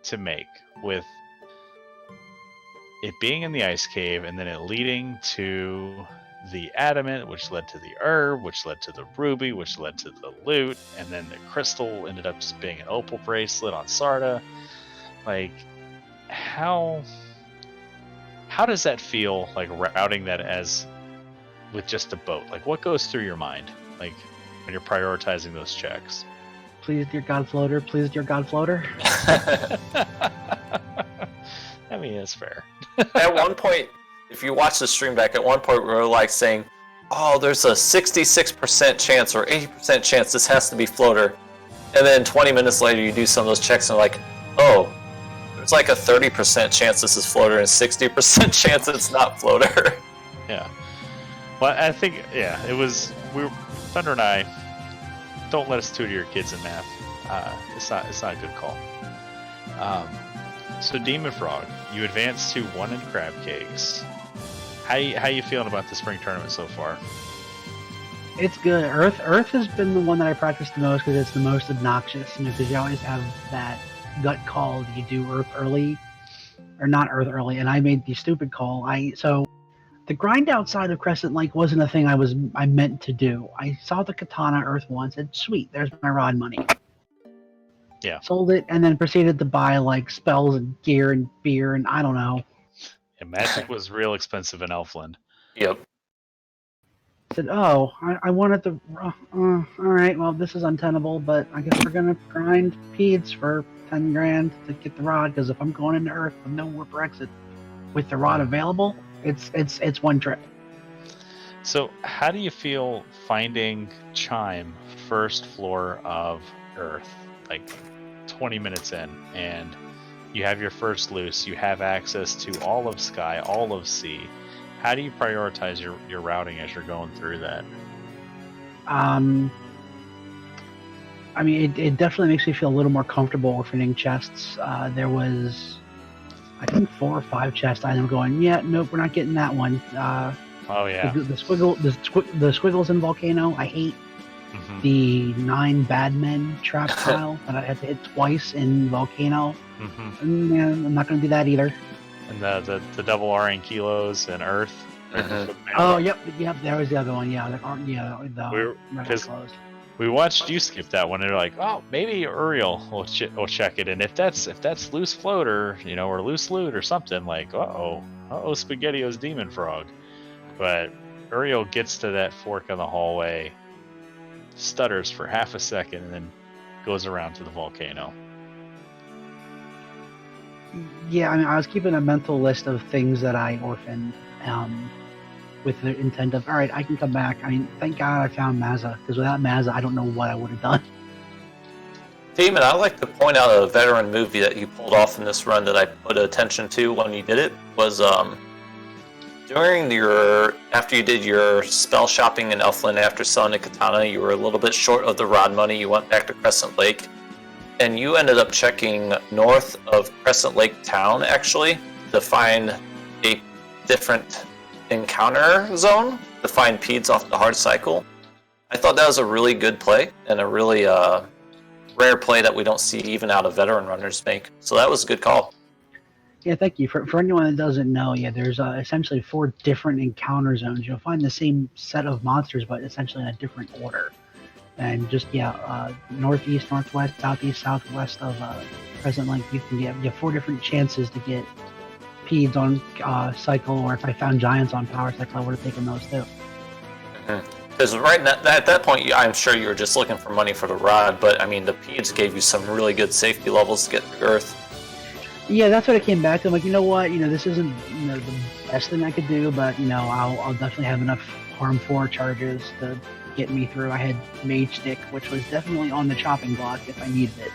to make, with it being in the ice cave and then it leading to the adamant, which led to the herb, which led to the ruby, which led to the loot, and then the crystal ended up just being an opal bracelet on Sarda. Like, how does that feel, like routing that as with just a boat? Like, what goes through your mind, like when you're prioritizing those checks? Please, dear God floater. Please, dear God floater. I mean, it's fair. At one point, if you watch the stream back, at one point we were like saying, oh, there's a 66% chance or 80% chance this has to be floater. And then 20 minutes later you do some of those checks and like, oh, there's like a 30% chance this is floater and 60% chance it's not floater. Yeah. Well, I think, yeah, it was, Thunder and I, don't let us tutor your kids in math. It's not a good call. So Dem0nfr0g, you advanced to 1 in crab cakes. How you feeling about the spring tournament so far? It's good. Earth has been the one that I practiced the most because it's the most obnoxious. Because you always have that gut call. Do you do Earth early or not Earth early? And I made the stupid call. So the grind outside of Crescent Lake wasn't a thing I meant to do. I saw the katana Earth once. Said, sweet, there's my rod money. Yeah. Sold it and then proceeded to buy like spells and gear and beer and I don't know. Yeah, magic was real expensive in Elfland. Yep. Said, oh, I wanted the. All right, well, this is untenable, but I guess we're gonna grind peds for 10 grand to get the rod. Because if I'm going into Earth with no warp or exit, with the rod available, it's one trip. So, how do you feel finding Chime first floor of Earth, like 20 minutes in, and you have your first loose, you have access to all of Sky, all of Sea? How do you prioritize your routing as you're going through that? I mean, it definitely makes me feel a little more comfortable orphaning chests. There was, I think, 4 or 5 chests. I'm going, yeah, nope, we're not getting that one. Oh yeah, the squiggles in Volcano, I hate. Mm-hmm. The 9 bad men trap pile that I had to hit twice in Volcano. Mm-hmm. And, yeah, I'm not going to do that either. And the double RN kilos and Earth. Mhm. Oh, yep, there was the other one. Yeah, closed. We watched you skip that one, and they're like, "Oh, maybe Uriel will check it." And if that's loose floater, or loose loot or something, like, SpaghettiOs Dem0nfr0g. But Uriel gets to that fork in the hallway, stutters for half a second, and then goes around to the volcano. Yeah, I mean, I was keeping a mental list of things that I orphaned, with the intent of, all right, I can come back. I mean, thank God I found Mazza, because without Mazza, I don't know what I would have done. Demon, I'd like to point out a veteran movie that you pulled off in this run that I put attention to when you did it, was after you did your spell shopping in Elfland after selling the katana, you were a little bit short of the rod money. You went back to Crescent Lake, and you ended up checking north of Crescent Lake town, actually, to find a different encounter zone to find peds off the hard cycle. I thought that was a really good play and a really rare play that we don't see even out of veteran runners make. So that was a good call. Yeah, thank you. For anyone that doesn't know, yeah, there's essentially 4 different encounter zones. You'll find the same set of monsters, but essentially in a different order. And just, northeast, northwest, southeast, southwest of Crescent Lake, you can get 4 different chances to get peds on cycle, or if I found giants on power cycle, I would have taken those too. Because right at that point, I'm sure you were just looking for money for the rod, but I mean, the peds gave you some really good safety levels to get through Earth. Yeah, that's what I came back to. I'm like, you know what? This isn't the best thing I could do, but I'll definitely have enough harm 4 charges to get me through. I had Mage Stick, which was definitely on the chopping block if I needed it.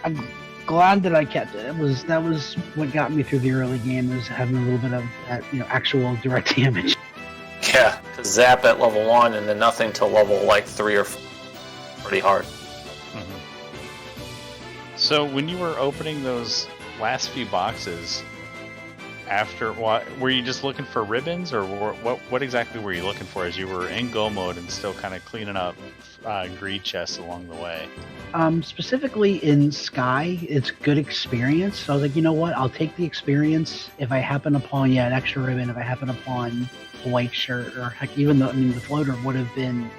I'm glad that I kept it. That was what got me through the early game, is having a little bit of that actual direct damage. Yeah, to zap at level 1 and then nothing till level like 3 or 4. Pretty hard. So when you were opening those last few boxes, after what were you just looking for ribbons, or what exactly were you looking for as you were in go mode and still kind of cleaning up greed chests along the way? Specifically in Sky, it's good experience. So I was like, you know what? I'll take the experience if I happen upon an extra ribbon, if I happen upon a white shirt, or heck, even though the floater would have been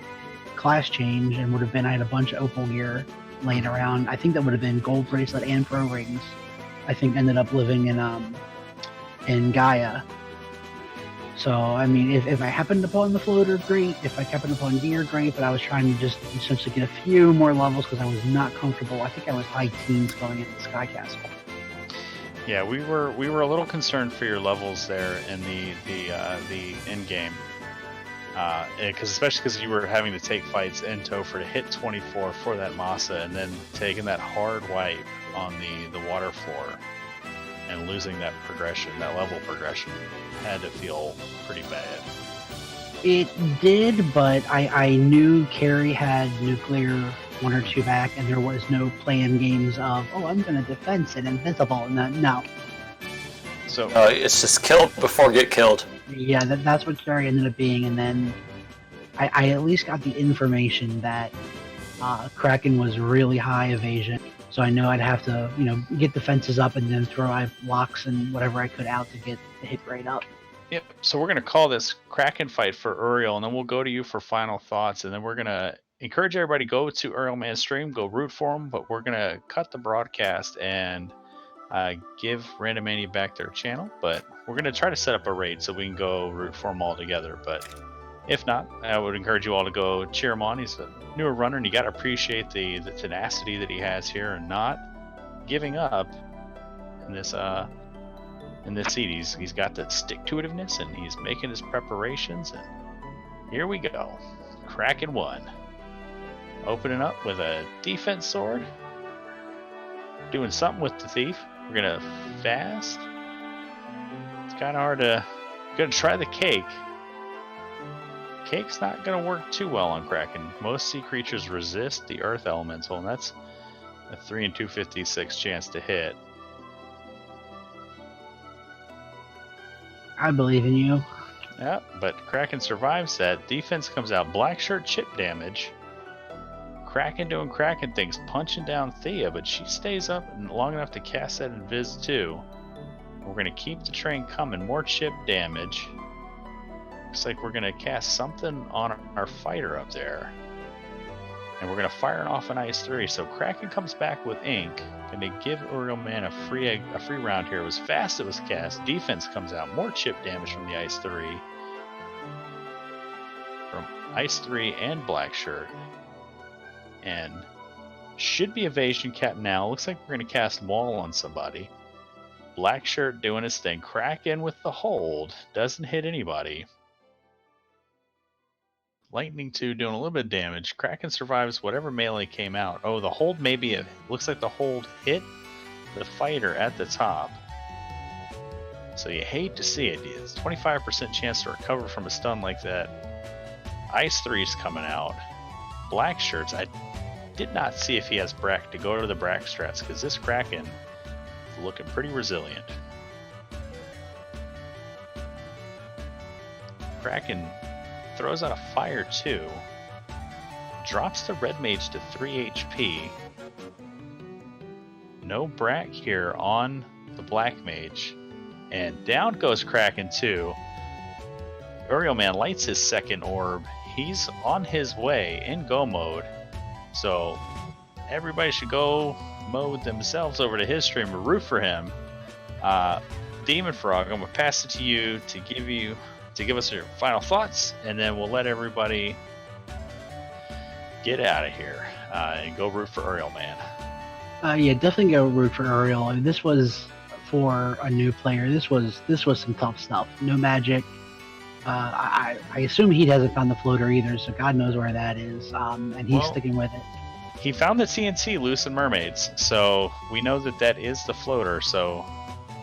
class change and would have been I had a bunch of opal gear laying around. I think that would have been gold bracelet and pro rings. I think ended up living in Gaia. So I mean, if I happened upon the floater, great. If I happened upon gear, great. But I was trying to just essentially get a few more levels because I was not comfortable. I think I was high teens going into the Sky Castle. Yeah, we were a little concerned for your levels there in the end game. Especially because you were having to take fights in Topher to hit 24 for that Masa, and then taking that hard wipe on the water floor and losing that progression, that level progression, had to feel pretty bad. It did, but I knew Carrie had nuclear 1 or 2 back, and there was no playing games of, I'm going to defense it invincible, and no. So it's just kill before get killed. Yeah, that's what Carrie ended up being, and then I at least got the information that Kraken was really high evasion, so I know I'd have to, get defenses up and then throw blocks and whatever I could out to get the hit rate up. Yep. So we're going to call this Kraken fight for Uriel, and then we'll go to you for final thoughts, and then we're going to encourage everybody to go to UrielMan's stream, go root for him, but we're going to cut the broadcast and give Random Mania back their channel, but we're going to try to set up a raid so we can go root for him all together. But if not, I would encourage you all to go cheer him on. He's a newer runner, and you got to appreciate the tenacity that he has here and not giving up in this seed. He's got that stick-to-itiveness, and he's making his preparations, and here we go. Kraken 1. Opening up with a defense sword. Doing something with the thief. We're gonna fast. It's kind of hard to. Gonna try the cake. Cake's not gonna work too well on Kraken. Most sea creatures resist the earth elemental, and that's a 3 in 256 chance to hit. I believe in you. Yeah, but Kraken survives that. Defense comes out. Black shirt chip damage. Kraken doing Kraken things, punching down Thea, but she stays up long enough to cast that Invis too. We're going to keep the train coming. More chip damage. Looks like we're going to cast something on our fighter up there. And we're going to fire it off an Ice 3. So Kraken comes back with Ink. Going to give UrielMan a free round here. It was fast, it was cast. Defense comes out. More chip damage from the Ice 3. From Ice 3 and Black Shirt. And should be evasion cap now. Looks like we're going to cast Wall on somebody. Black Shirt doing his thing. Kraken with the hold. Doesn't hit anybody. Lightning 2 doing a little bit of damage. Kraken survives whatever melee came out. Oh, the hold maybe. Looks like the hold hit the fighter at the top. So you hate to see it. It's 25% chance to recover from a stun like that. Ice 3's coming out. Black Shirts. I did not see if he has Brack to go to the Brack strats, because this Kraken is looking pretty resilient. Kraken throws out a fire 2. Drops the Red Mage to 3 HP. No Brack here on the Black Mage. And down goes Kraken 2. UrielMan lights his second orb. He's on his way in go mode. So everybody should go mode themselves over to his stream or root for him. Dem0nfr0g, I'm gonna pass it to you to give us your final thoughts, and then we'll let everybody get out of here and go root for UrielMan. Yeah, definitely go root for Uriel. I mean, this was for a new player. This was some tough stuff. No magic. I assume he hasn't found the floater either, so God knows where that is. And he's sticking with it. He found the TNT loose in mermaids, so we know that is the floater. So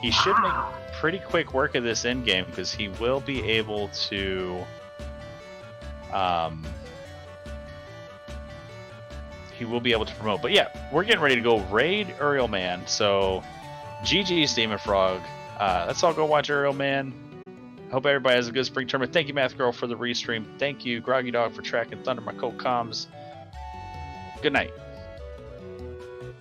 he should make pretty quick work of this end game because he will be able to. He will be able to promote. But yeah, we're getting ready to go raid UrielMan. So GG's Dem0nfr0g. Let's all go watch UrielMan. Hope everybody has a good spring tournament. Thank you, Math Girl, for the restream. Thank you, Groggy Dog, for tracking Thunder, my co-coms. Good night.